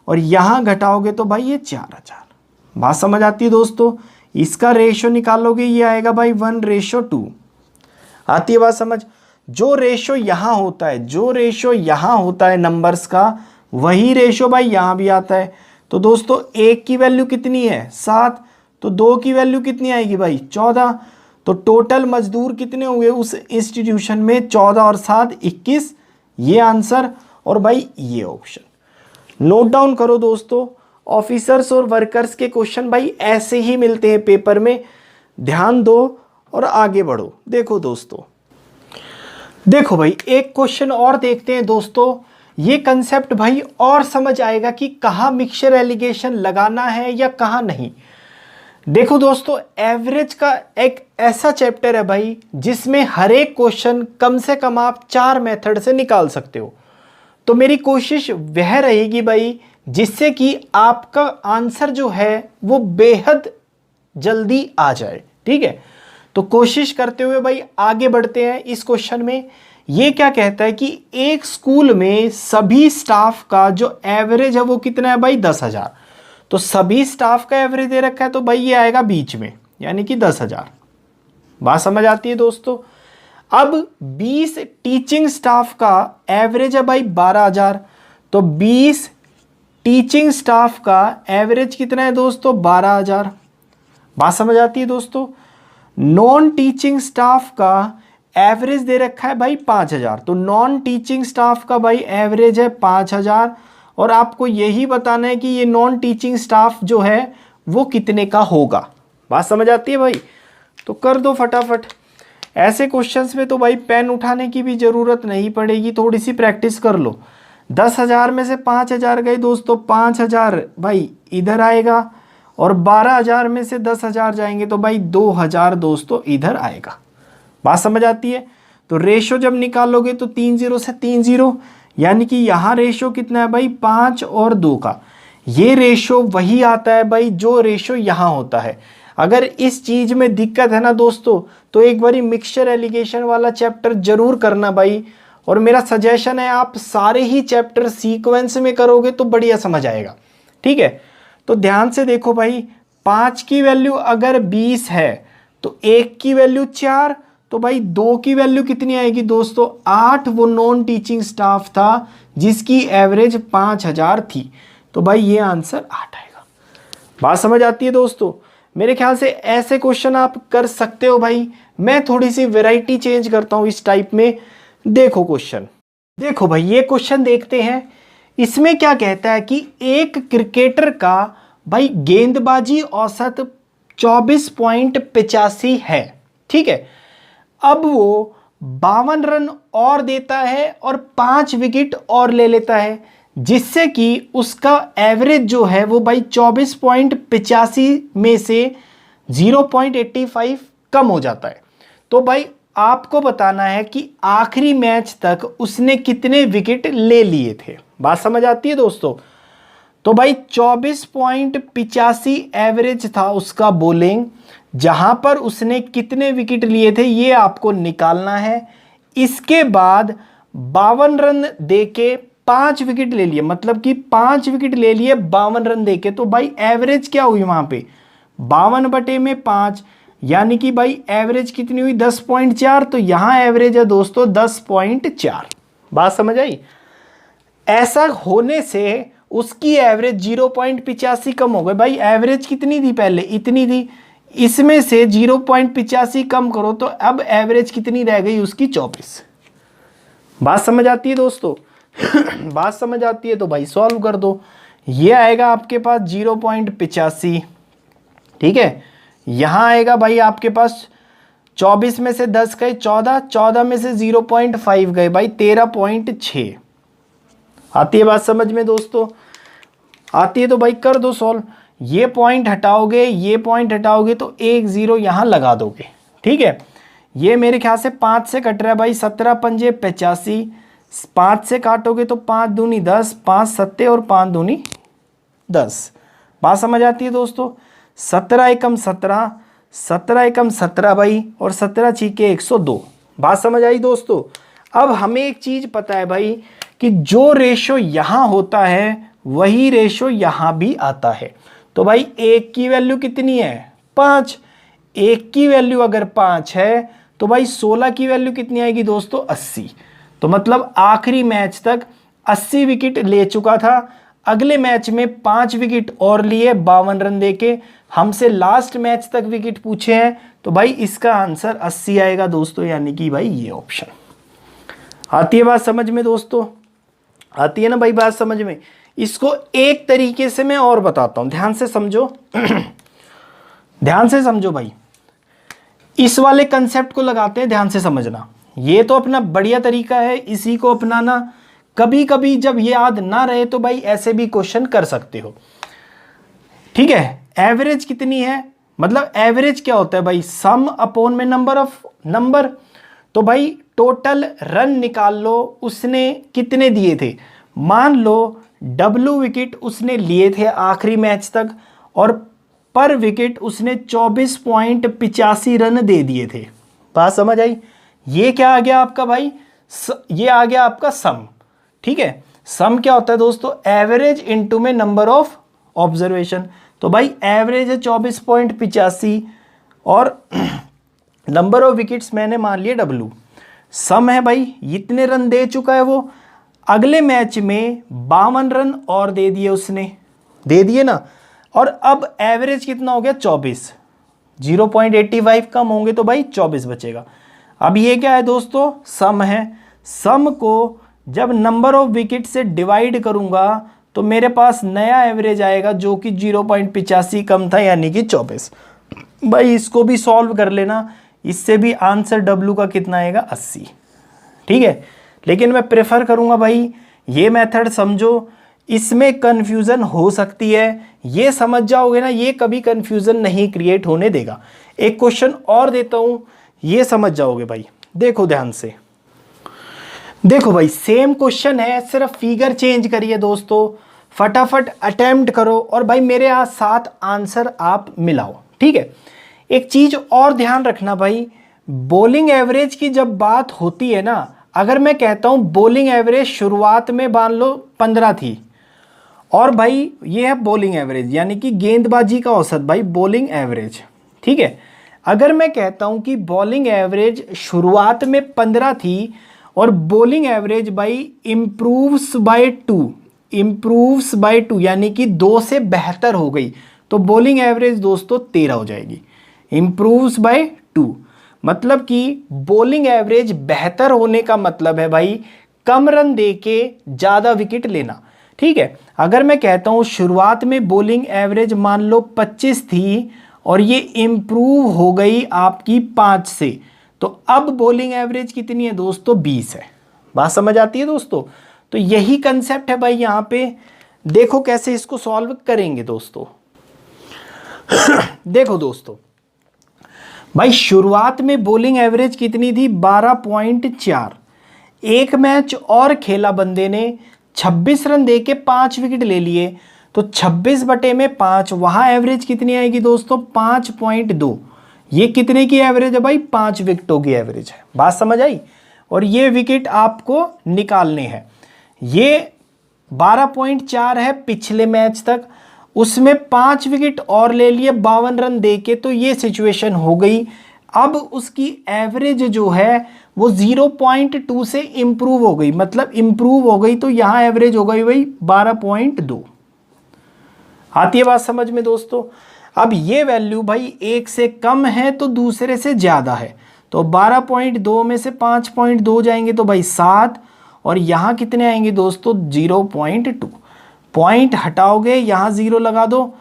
और यहाँ घटाओगे तो भाई ये 4000। बात समझ आती है दोस्तों? इसका रेशो निकालोगे ये आएगा भाई 1:2। आती है बात समझ? जो रेशो यहाँ होता है, जो रेशो यहाँ होता है नंबर्स का, वही रेशो भाई यहाँ भी आता है। तो दोस्तों 1 की वैल्यू कितनी है? 7। तो 2 की वैल्यू कितनी आएगी भाई? 14। तो टोटल मजदूर कितने हुए उस इंस्टीट्यूशन में? 14 और 7 21। ये आंसर और भाई ये ऑप्शन। नोट डाउन करो दोस्तों, ऑफिसर्स और वर्कर्स के क्वेश्चन भाई ऐसे ही मिलते हैं पेपर में। ध्यान दो और आगे बढ़ो। देखो दोस्तों, देखो भाई एक क्वेश्चन और देखते हैं दोस्तों। ये कंसेप्ट भाई और समझ आएगा कि कहाँ मिक्सचर एलिगेशन लगाना है या कहाँ नहीं। देखो दोस्तों, एवरेज का एक ऐसा चैप्टर है भाई जिसमें हर एक क्वेश्चन कम से कम आप 4 मेथड से निकाल सकते हो। तो मेरी कोशिश वह रहेगी भाई जिससे कि आपका आंसर जो है वो बेहद जल्दी आ जाए। ठीक है, तो कोशिश करते हुए भाई आगे बढ़ते हैं। इस क्वेश्चन में ये क्या कहता है कि एक स्कूल में सभी स्टाफ का जो एवरेज है वो कितना है भाई? 10,000। तो सभी स्टाफ का एवरेज दे रखा है तो भाई ये आएगा बीच में, यानी कि 10,000। बात समझ आती है दोस्तों। अब 20 टीचिंग स्टाफ का एवरेज है भाई 12,000, तो 20 टीचिंग स्टाफ का एवरेज कितना है दोस्तों 12,000। बात समझ आती है दोस्तों। नॉन टीचिंग स्टाफ का एवरेज दे रखा है भाई 5,000, तो नॉन टीचिंग स्टाफ का भाई एवरेज है 5,000, और आपको यही बताना है कि ये नॉन टीचिंग स्टाफ जो है वो कितने का होगा। बात समझ आती है भाई, तो कर दो फटाफट। ऐसे क्वेश्चंस में तो भाई पेन उठाने की भी ज़रूरत नहीं पड़ेगी, थोड़ी सी प्रैक्टिस कर लो। 10,000 में से 5,000 गए दोस्तों, 5,000 भाई इधर आएगा, और 12,000 में से 10,000 जाएंगे तो भाई 2,000 दोस्तों इधर आएगा। बात समझ आती है। तो रेशो जब निकालोगे तो 3 0 से 3 0, यानी कि यहाँ रेशो कितना है भाई 5 और 2 का। ये रेशो वही आता है भाई जो रेशो यहाँ होता है। अगर इस चीज़ में दिक्कत है ना दोस्तों, तो एक बारी मिक्सचर एलिगेशन वाला चैप्टर जरूर करना भाई, और मेरा सजेशन है आप सारे ही चैप्टर सीक्वेंस में करोगे तो बढ़िया समझ आएगा। ठीक है, तो ध्यान से देखो भाई, 5 की वैल्यू अगर 20 है तो 1 की वैल्यू 4, तो भाई 2 की वैल्यू कितनी आएगी दोस्तों 8। वो नॉन टीचिंग स्टाफ था जिसकी एवरेज 5,000 थी, तो भाई ये आंसर 8 आएगा। बात समझ आती है दोस्तों। मेरे ख्याल से ऐसे क्वेश्चन आप कर सकते हो भाई। मैं थोड़ी सी वैरायटी चेंज करता हूँ इस टाइप में। देखो क्वेश्चन, देखो भाई ये क्वेश्चन देखते हैं। इसमें क्या कहता है कि एक क्रिकेटर का भाई गेंदबाजी औसत 24.85 है। ठीक है, अब वो 52 रन और देता है और 5 विकेट और ले लेता है, जिससे कि उसका एवरेज जो है वो भाई 24.85 में से 0.85 कम हो जाता है। तो भाई आपको बताना है कि आखिरी मैच तक उसने कितने विकेट ले लिए थे। बात समझ आती है दोस्तों। तो भाई 24.85 एवरेज था उसका बॉलिंग, जहां पर उसने कितने विकेट लिए थे ये आपको निकालना है। इसके बाद 52 रन देके 5 विकेट ले लिए, मतलब कि 5 विकेट ले लिए 52 रन देके, तो भाई एवरेज क्या हुई वहां पे 52/5, यानी कि भाई एवरेज कितनी हुई 10.4। तो यहां एवरेज है दोस्तों 10.4। बात समझ आई। ऐसा होने से उसकी एवरेज 0.85 कम हो गई। भाई एवरेज कितनी थी पहले, इतनी थी, इसमें से 0.85 कम करो तो अब एवरेज कितनी रह गई उसकी 24। बात समझ आती है दोस्तों। बात समझ आती है तो भाई सॉल्व कर दो। ये आएगा आपके पास 0.85। ठीक है, यहां आएगा भाई आपके पास 24 में से 10 गए 14, 14 में से 0.5 गए भाई 13.6। आती है बात समझ में दोस्तों। आती है तो भाई कर दो सॉल्व। ये पॉइंट हटाओगे, ये पॉइंट हटाओगे तो 1 0 यहां लगा दोगे। ठीक है, ये मेरे ख्याल से 5 से कट रहा है भाई, 17 पंजे 85, 5 से काटोगे तो 5 दूनी 10, 5 सत्ते और 5 दूनी 10। बात समझ आती है दोस्तों। 17 एकम 17, 17 एकम 17 भाई, और 17 छीके 102। बात समझ आई दोस्तों। अब हमें एक चीज पता है भाई कि जो रेशो यहां होता है वही रेशो यहां भी आता है। तो भाई 1 की वैल्यू कितनी है 5, 1 की वैल्यू अगर 5 है तो भाई 16 की वैल्यू कितनी आएगी दोस्तों 80। तो मतलब आखिरी मैच तक 80 विकेट ले चुका था। अगले मैच में 5 विकेट और लिए 52 रन देके। हमसे लास्ट मैच तक विकेट पूछे हैं, तो भाई इसका आंसर 80 आएगा दोस्तों, यानी कि भाई ये ऑप्शन। आती है बात समझ में दोस्तों। आती है ना भाई बात समझ में। इसको एक तरीके से मैं और बताता हूं, ध्यान से समझो। ध्यान से समझो भाई, इस वाले कंसेप्ट को लगाते हैं, ध्यान से समझना। ये तो अपना बढ़िया तरीका है, इसी को अपनाना। कभी कभी जब ये याद ना रहे तो भाई ऐसे भी क्वेश्चन कर सकते हो। ठीक है, एवरेज कितनी है, मतलब एवरेज क्या होता है भाई सम अपॉन में नंबर ऑफ नंबर। तो भाई टोटल रन निकाल लो, उसने कितने दिए थे। मान लो W विकेट उसने लिए थे आखिरी मैच तक, और पर विकेट उसने 24.85 रन दे दिए थे। बात समझ आई। ये क्या आ गया आपका भाई, ये आ गया आपका सम। ठीक है, सम क्या होता है दोस्तों एवरेज इनटू में नंबर ऑफ ऑब्जर्वेशन। तो भाई एवरेज है 24.85 और नंबर ऑफ विकेट्स मैंने मान लिया W। सम है भाई, इतने रन दे चुका है वो, अगले मैच में 52 रन और दे दिए उसने, दे दिए ना। और अब एवरेज कितना हो गया 24, 0.85 कम होंगे तो भाई 24 बचेगा। अब ये क्या है दोस्तों, सम है। सम को जब नंबर ऑफ विकेट से डिवाइड करूंगा तो मेरे पास नया एवरेज आएगा जो कि 0.85 कम था, यानी कि 24। भाई इसको भी सॉल्व कर लेना, इससे भी आंसर W का कितना आएगा 80। ठीक है, लेकिन मैं प्रेफर करूंगा भाई ये मेथड समझो, इसमें कंफ्यूजन हो सकती है, ये समझ जाओगे ना, ये कभी कंफ्यूजन नहीं क्रिएट होने देगा। एक क्वेश्चन और देता हूं, ये समझ जाओगे भाई। देखो ध्यान से, देखो भाई सेम क्वेश्चन है, सिर्फ फिगर चेंज करिए दोस्तों। फटाफट अटेम्प्ट करो और भाई मेरे साथ आंसर आप मिलाओ। ठीक है, एक चीज और ध्यान रखना भाई, बॉलिंग एवरेज की जब बात होती है ना, अगर मैं कहता हूं बॉलिंग एवरेज शुरुआत में मान लो 15 थी, और भाई ये है बॉलिंग एवरेज यानी कि गेंदबाजी का औसत भाई, बॉलिंग एवरेज। ठीक है, अगर मैं कहता हूं कि बॉलिंग एवरेज शुरुआत में 15 थी और बॉलिंग एवरेज भाई इम्प्रूव्स बाय 2, इम्प्रूव्स बाय 2 यानी कि 2 से बेहतर हो गई, तो बॉलिंग एवरेज दोस्तों 13 हो जाएगी। इम्प्रूव्स बाय 2 मतलब कि बॉलिंग एवरेज बेहतर होने का मतलब है भाई कम रन देके ज़्यादा विकेट लेना। ठीक है, अगर मैं कहता हूँ शुरुआत में बॉलिंग एवरेज मान लो 25 थी और ये इम्प्रूव हो गई आपकी 5 से, तो अब बॉलिंग एवरेज कितनी है दोस्तों 20 है। बात समझ आती है दोस्तों? तो यही कंसेप्ट है भाई यहाँ पे। देखो कैसे इसको सॉल्व करेंगे दोस्तों। देखो दोस्तों भाई शुरुआत में बॉलिंग एवरेज कितनी थी 12.4, एक मैच और खेला बंदे ने, 26 रन देके 5 विकेट ले लिए, तो 26 बटे में 5, वहां एवरेज कितनी आएगी दोस्तों 5.2। ये कितने की एवरेज है भाई 5 विकेटों की एवरेज है। बात समझ आई? और ये विकेट आपको निकालने हैं। ये 12.4 है पिछले मैच तक, उसमें 5 विकेट और ले लिए 52 रन देके, तो ये सिचुएशन हो गई। अब उसकी एवरेज जो है वो 0.2 से इंप्रूव हो गई, मतलब इंप्रूव हो गई, तो यहां एवरेज हो गई भाई 12.2। आती है बात समझ में दोस्तों? अब ये वैल्यू भाई एक से कम है तो दूसरे से ज्यादा है, तो 12.2 में से 5.2 जाएंगे तो भाई 7, और यहां कितने आएंगे दोस्तों 0.2। पॉइंट हटाओगे यहां 0 लगा दो,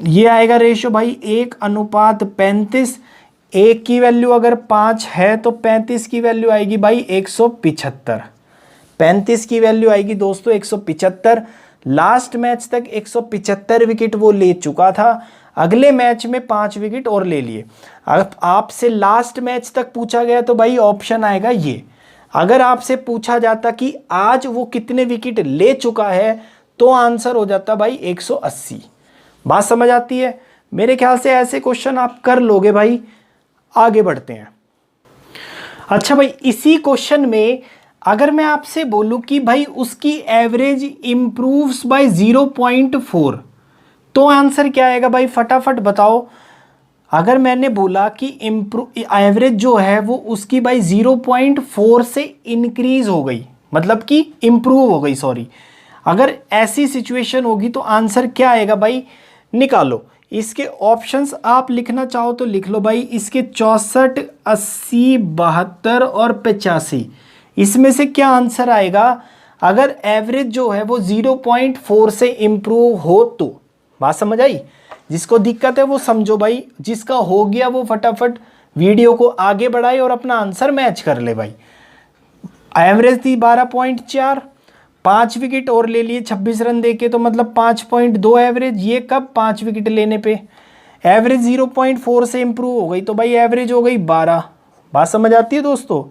ये आएगा रेशियो भाई 1:35। 1 की वैल्यू अगर 5 है तो 35 की वैल्यू आएगी भाई 175। 35 की वैल्यू आएगी दोस्तों 175। लास्ट मैच तक 175 विकेट वो ले चुका था, अगले मैच में 5 विकेट और ले लिए। अब आपसे लास्ट मैच तक पूछा गया तो भाई ऑप्शन आएगा ये। अगर आपसे पूछा जाता कि आज वो कितने विकेट ले चुका है तो आंसर हो जाता भाई 180। बात समझ आती है? मेरे ख्याल से ऐसे क्वेश्चन आप कर लोगे भाई। आगे बढ़ते हैं। अच्छा भाई इसी क्वेश्चन में अगर मैं आपसे बोलूं कि भाई उसकी एवरेज इंप्रूव्स बाय 0.4 तो आंसर क्या आएगा भाई फटाफट बताओ। अगर मैंने बोला कि एवरेज जो है वो उसकी भाई 0.4 से इंक्रीज हो गई, मतलब कि इंप्रूव हो गई, सॉरी, अगर ऐसी सिचुएशन होगी तो आंसर क्या आएगा भाई निकालो। इसके ऑप्शंस आप लिखना चाहो तो लिख लो भाई। इसके 64, 80, 72 और 85, इसमें से क्या आंसर आएगा अगर एवरेज जो है वो 0.4 से इंप्रूव हो तो। बात समझ आई? जिसको दिक्कत है वो समझो भाई, जिसका हो गया वो फटाफट वीडियो को आगे बढ़ाए और अपना आंसर मैच कर ले भाई। एवरेज थी 12.4, 5 विकेट और ले लिए 26 रन देके, तो मतलब 5.2 एवरेज। ये कब 5 विकेट लेने पे एवरेज 0.4 से इंप्रूव हो गई, तो भाई एवरेज हो गई 12। बात समझ आती है दोस्तों?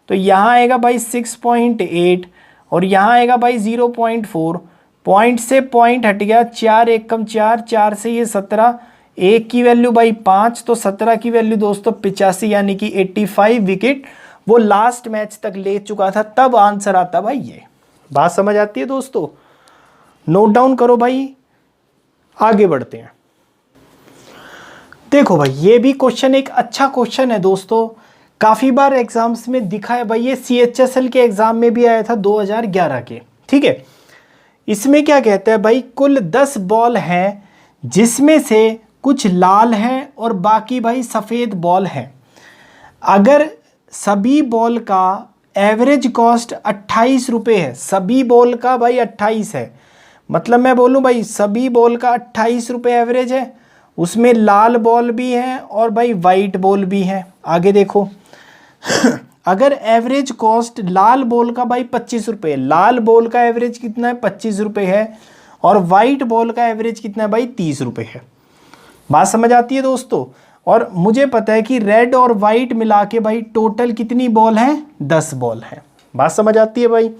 तो यहाँ आएगा भाई 6.8 और यहाँ आएगा भाई 0.4। पॉइंट से पॉइंट हट गया, 4 1 कम 4, 4 से ये 17, 1 की वैल्यू भाई 5, तो 17 की वैल्यू दोस्तों 85, यानी कि 85 विकेट वो लास्ट मैच तक ले चुका था, तब आंसर आता भाई ये। बात समझ आती है दोस्तों? नोट डाउन करो भाई, आगे बढ़ते हैं। देखो भाई ये भी क्वेश्चन एक अच्छा क्वेश्चन है दोस्तों, काफ़ी बार एग्जाम्स में दिखा है भाई, ये CHSL के एग्ज़ाम में भी आया था 2011 के, ठीक है। इसमें क्या कहता है भाई, कुल 10 बॉल हैं जिसमें से कुछ लाल हैं और बाकी भाई सफ़ेद बॉल हैं। अगर सभी बॉल का एवरेज कॉस्ट 28 रुपये है, सभी बॉल का भाई 28 है, मतलब मैं बोलूँ भाई सभी बॉल का 28 रुपये एवरेज है, उसमें लाल बॉल भी हैं और भाई वाइट बॉल भी हैं। आगे देखो अगर एवरेज कॉस्ट लाल बॉल का भाई 25 रुपये, लाल बॉल का एवरेज कितना है 25 रुपये है, और वाइट बॉल का एवरेज कितना है भाई 30 रुपये है। बात समझ आती है दोस्तों। और मुझे पता है कि रेड और वाइट मिला के भाई टोटल कितनी बॉल हैं, 10 बॉल हैं। बात समझ आती है भाई।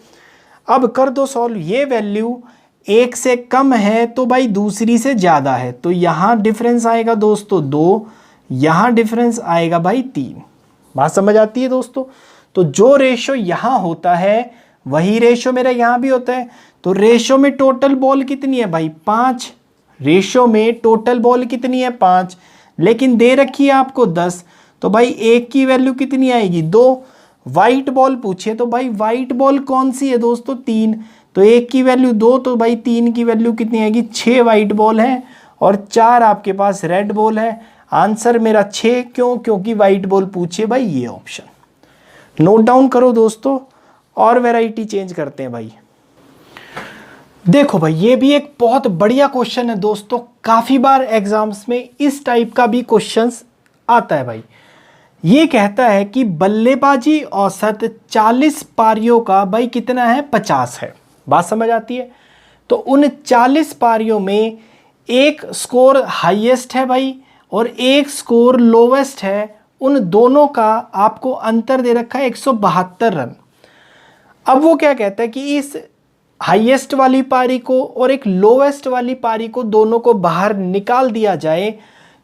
अब कर दो सॉल्व, ये वैल्यू 1 से कम है तो भाई दूसरी से ज़्यादा है, तो यहाँ डिफरेंस आएगा दोस्तों 2, यहाँ डिफरेंस आएगा भाई 3। बात समझ आती है दोस्तों। तो जो रेशो यहाँ होता है वही रेशो मेरा यहाँ भी होता है। तो रेशो में टोटल बॉल कितनी है भाई 5, रेशो में टोटल बॉल कितनी है 5, लेकिन दे रखी है आपको 10, तो भाई 1 की वैल्यू कितनी आएगी 2। वाइट बॉल पूछे तो भाई वाइट बॉल कौन सी है दोस्तों 3, तो 1 की वैल्यू 2, तो भाई 3 की वैल्यू कितनी आएगी 6 वाइट बॉल है और 4 आपके पास रेड बॉल है। आंसर मेरा 6, क्यों, क्योंकि वाइट बॉल पूछे भाई ये ऑप्शन। नोट डाउन करो दोस्तों और वैरायटी चेंज करते हैं भाई। देखो भाई ये भी एक बहुत बढ़िया क्वेश्चन है दोस्तों, काफ़ी बार एग्जाम्स में इस टाइप का भी क्वेश्चंस आता है भाई। ये कहता है कि बल्लेबाजी औसत 40 पारियों का भाई कितना है 50 है। बात समझ आती है। तो उन 40 पारियों में एक स्कोर हाईएस्ट है भाई और एक स्कोर लोवेस्ट है, उन दोनों का आपको अंतर दे रखा है 172 रन। अब वो क्या कहता है कि इस हाईएस्ट वाली पारी को और एक लोवेस्ट वाली पारी को दोनों को बाहर निकाल दिया जाए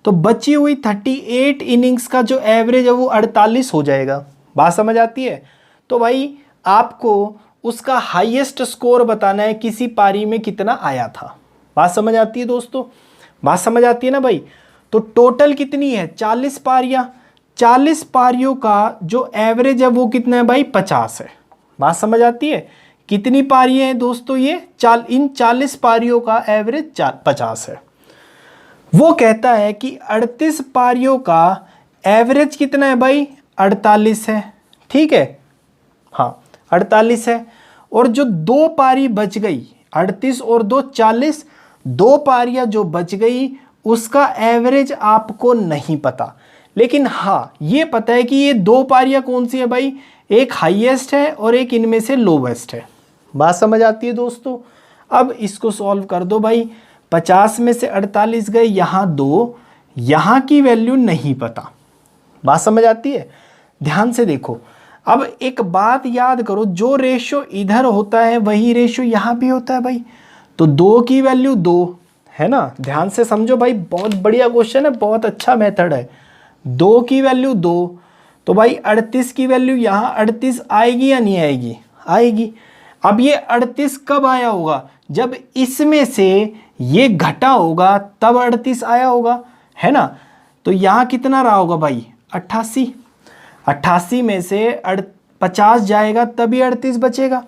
तो बची हुई 38 इनिंग्स का जो एवरेज है वो 48 हो जाएगा। बात समझ आती है। तो भाई आपको उसका हाईएस्ट स्कोर बताना है किसी पारी में कितना आया था। बात समझ आती है दोस्तों, बात समझ आती है ना भाई। तो टोटल कितनी है 40 पारियाँ, 40 पारियों का जो एवरेज है वो कितना है भाई 50 है। बात समझ आती है। कितनी पारियाँ हैं दोस्तों ये इन 40 पारियों का एवरेज 50 है। वो कहता है कि 38 पारियों का एवरेज कितना है भाई 48 है, ठीक है, हाँ 48 है। और जो 2 पारी बच गई 38 और 2 40, 2 पारियाँ जो बच गई उसका एवरेज आपको नहीं पता, लेकिन हाँ ये पता है कि ये 2 पारियाँ कौन सी है भाई, एक हाईएस्ट है और एक इनमें से लोवेस्ट है। बात समझ आती है दोस्तों। अब इसको सॉल्व कर दो भाई, 50 में से 48 गए, यहाँ 2, यहाँ की वैल्यू नहीं पता। बात समझ आती है। ध्यान से देखो, अब एक बात याद करो, जो रेशो इधर होता है वही रेशो यहाँ भी होता है भाई। तो 2 की वैल्यू 2 है ना, ध्यान से समझो भाई, बहुत बढ़िया क्वेश्चन है, बहुत अच्छा मेथड है। 2 की वैल्यू 2, तो भाई 38 की वैल्यू यहाँ 38 आएगी या नहीं आएगी, आएगी। अब ये 38 कब आया होगा, जब इसमें से ये घटा होगा तब 38 आया होगा, है ना। तो यहाँ कितना रहा होगा भाई 88, 88 में से 50 जाएगा तभी 38 बचेगा।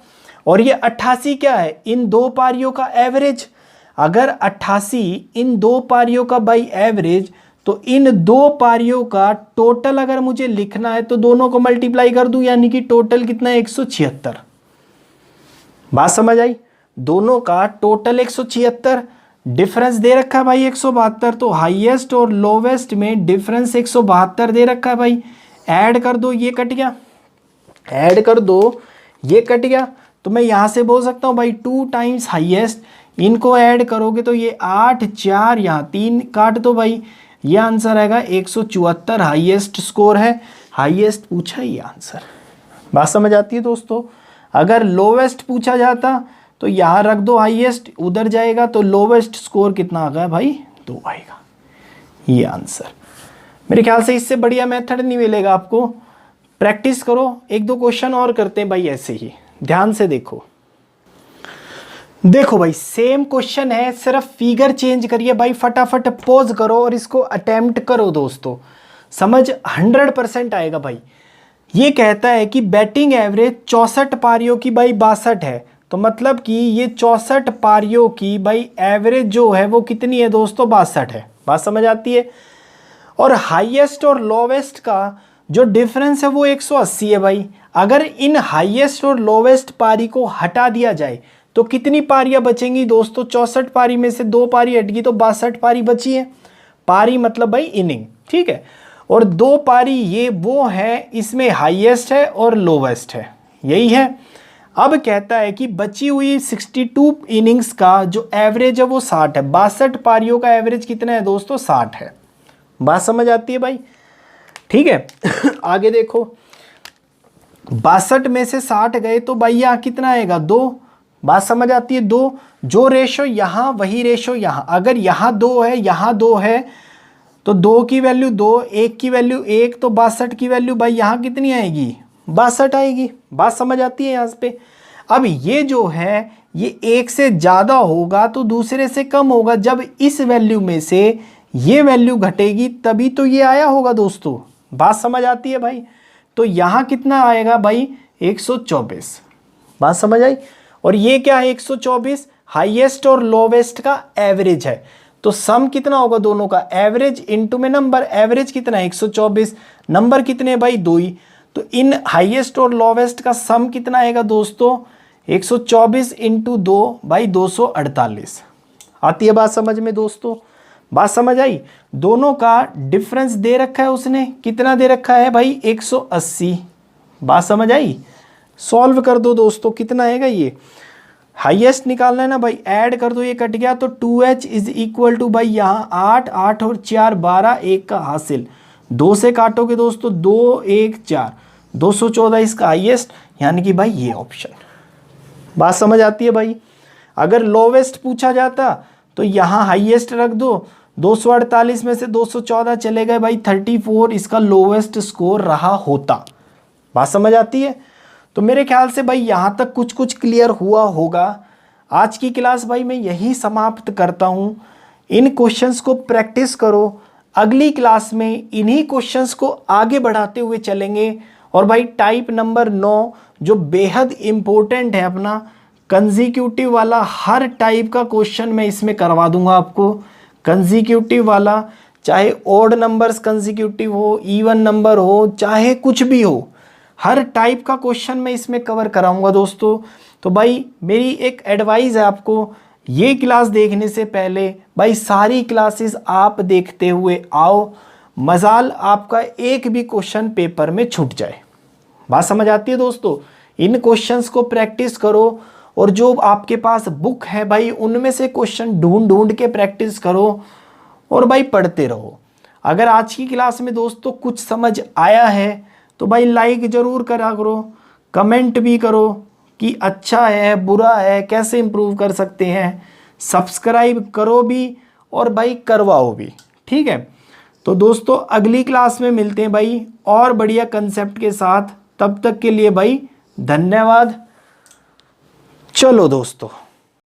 और ये 88 क्या है, इन 2 पारियों का एवरेज। अगर 88 इन 2 पारियों का भाई एवरेज, तो इन 2 पारियों का टोटल अगर मुझे लिखना है तो दोनों को मल्टीप्लाई कर दूं, यानी कि टोटल कितना है 176। बात समझ आई। दोनों का टोटल 176, डिफरेंस दे रखा है भाई 172, तो हाईएस्ट और लोवेस्ट में डिफरेंस 172 दे रखा है भाई। ऐड कर दो, ये कट गया, ऐड कर दो, ये कट गया। तो मैं यहाँ से बोल सकता हूँ भाई 2 टाइम्स हाईएस्ट, इनको ऐड करोगे तो ये 8, 4, यहाँ 3 काट दो भाई, ये आंसर आएगा 174 हाईएस्ट स्कोर है, हाईएस्ट पूछा ये आंसर। बात समझ आती है दोस्तों। अगर लोवेस्ट पूछा जाता तो यहाँ रख दो हाईएस्ट, उधर जाएगा तो लोवेस्ट स्कोर कितना आ गया भाई 2 आएगा, ये आंसर। मेरे ख्याल से इससे बढ़िया मेथड नहीं मिलेगा आपको। प्रैक्टिस करो, 1-2 क्वेश्चन और करते हैं भाई ऐसे ही, ध्यान से देखो। देखो भाई सेम क्वेश्चन है, सिर्फ फिगर चेंज करिए भाई। फटाफट पॉज करो और इसको अटेम्प्ट करो दोस्तों, समझ 100% आएगा भाई। ये कहता है कि बैटिंग एवरेज 64 पारियों की भाई 62 है, तो मतलब कि ये 64 पारियों की भाई एवरेज जो है वो कितनी है दोस्तों, 62 है। बात समझ आती है। और हाईएस्ट और लोवेस्ट का जो डिफरेंस है वो 180 है भाई। अगर इन हाईएस्ट और लोवेस्ट पारी को हटा दिया जाए तो कितनी पारियां बचेंगी दोस्तों, 64 पारी में से 2 पारी हट गई तो 62 पारी बची है। पारी मतलब भाई इनिंग, ठीक है। और 2 पारी ये वो है, इसमें हाईएस्ट है और लोवेस्ट है, यही है। अब कहता है कि बची हुई 62 इनिंग्स का जो एवरेज है वो 60 है। 62 पारियों का एवरेज कितना है दोस्तों, 60 है। बात समझ आती है भाई, ठीक है। आगे देखो, 62 में से 60 गए तो भाई यहाँ कितना आएगा, 2। बात समझ आती है, 2। जो रेशो यहाँ वही रेशो यहाँ। अगर यहाँ 2 है, यहाँ 2 है, तो 2 की वैल्यू 2, 1 की वैल्यू 1, तो 62 की वैल्यू भाई यहाँ कितनी आएगी, 62 आएगी। बात समझ आती है यहाँ पे। अब ये जो है ये 1 से ज़्यादा होगा तो दूसरे से कम होगा। जब इस वैल्यू में से ये वैल्यू घटेगी तभी तो ये आया होगा दोस्तों। बात समझ आती है भाई। तो यहाँ कितना आएगा भाई, 124। बात समझ आई। और ये क्या है, 124 हाईएस्ट और लोवेस्ट का एवरेज है। तो सम कितना होगा दोनों का, एवरेज इनटू में नंबर। एवरेज कितना है 124, नंबर कितने भाई 2 ही। तो इन हाईएस्ट और लोवेस्ट का सम कितना आएगा दोस्तों, 124 इंटू 2 भाई 248। आती है बात समझ में दोस्तों। बात समझ आई। दोनों का डिफरेंस दे रखा है उसने, कितना दे रखा है भाई, 180। बात समझ आई। सॉल्व कर दो दोस्तों, कितना आएगा, ये हाईएस्ट निकालना है ना भाई, ऐड कर दो, ये कट गया तो 2h इज इक्वल टू भाई यहाँ 8, 8 और 4 12, 1 का हासिल। 2 से काटोगे दोस्तों, 2 1 4, 214 इसका हाईएस्ट, यानी कि भाई ये ऑप्शन। बात समझ आती है भाई। अगर लोवेस्ट पूछा जाता तो यहाँ हाईएस्ट रख दो, 248 में से 214 चले गए भाई, 34 इसका लोवेस्ट स्कोर रहा होता। बात समझ आती है। तो मेरे ख्याल से भाई यहाँ तक कुछ कुछ क्लियर हुआ होगा। आज की क्लास भाई मैं यही समाप्त करता हूँ। इन क्वेश्चंस को प्रैक्टिस करो, अगली क्लास में इन्हीं क्वेश्चंस को आगे बढ़ाते हुए चलेंगे। और भाई टाइप नंबर 9 जो बेहद इम्पोर्टेंट है अपना, कंजिक्यूटिव वाला, हर टाइप का क्वेश्चन मैं इसमें करवा दूंगा आपको। कंजिक्यूटिव वाला, चाहे ओड नंबर्स कंजिक्यूटिव हो, इवन नंबर हो, चाहे कुछ भी हो, हर टाइप का क्वेश्चन मैं इसमें कवर कराऊंगा दोस्तों। तो भाई मेरी एक एडवाइस है आपको, ये क्लास देखने से पहले भाई सारी क्लासेस आप देखते हुए आओ, मजाल आपका एक भी क्वेश्चन पेपर में छूट जाए। बात समझ आती है दोस्तों। इन क्वेश्चंस को प्रैक्टिस करो, और जो आपके पास बुक है भाई उनमें से क्वेश्चन ढूंढ ढूंढ के प्रैक्टिस करो और भाई पढ़ते रहो। अगर आज की क्लास में दोस्तों कुछ समझ आया है तो भाई लाइक ज़रूर करा करो, कमेंट भी करो कि अच्छा है बुरा है, कैसे इम्प्रूव कर सकते हैं। सब्सक्राइब करो भी और भाई करवाओ भी, ठीक है। तो दोस्तों अगली क्लास में मिलते हैं भाई और बढ़िया कंसेप्ट के साथ। तब तक के लिए भाई धन्यवाद। चलो दोस्तों।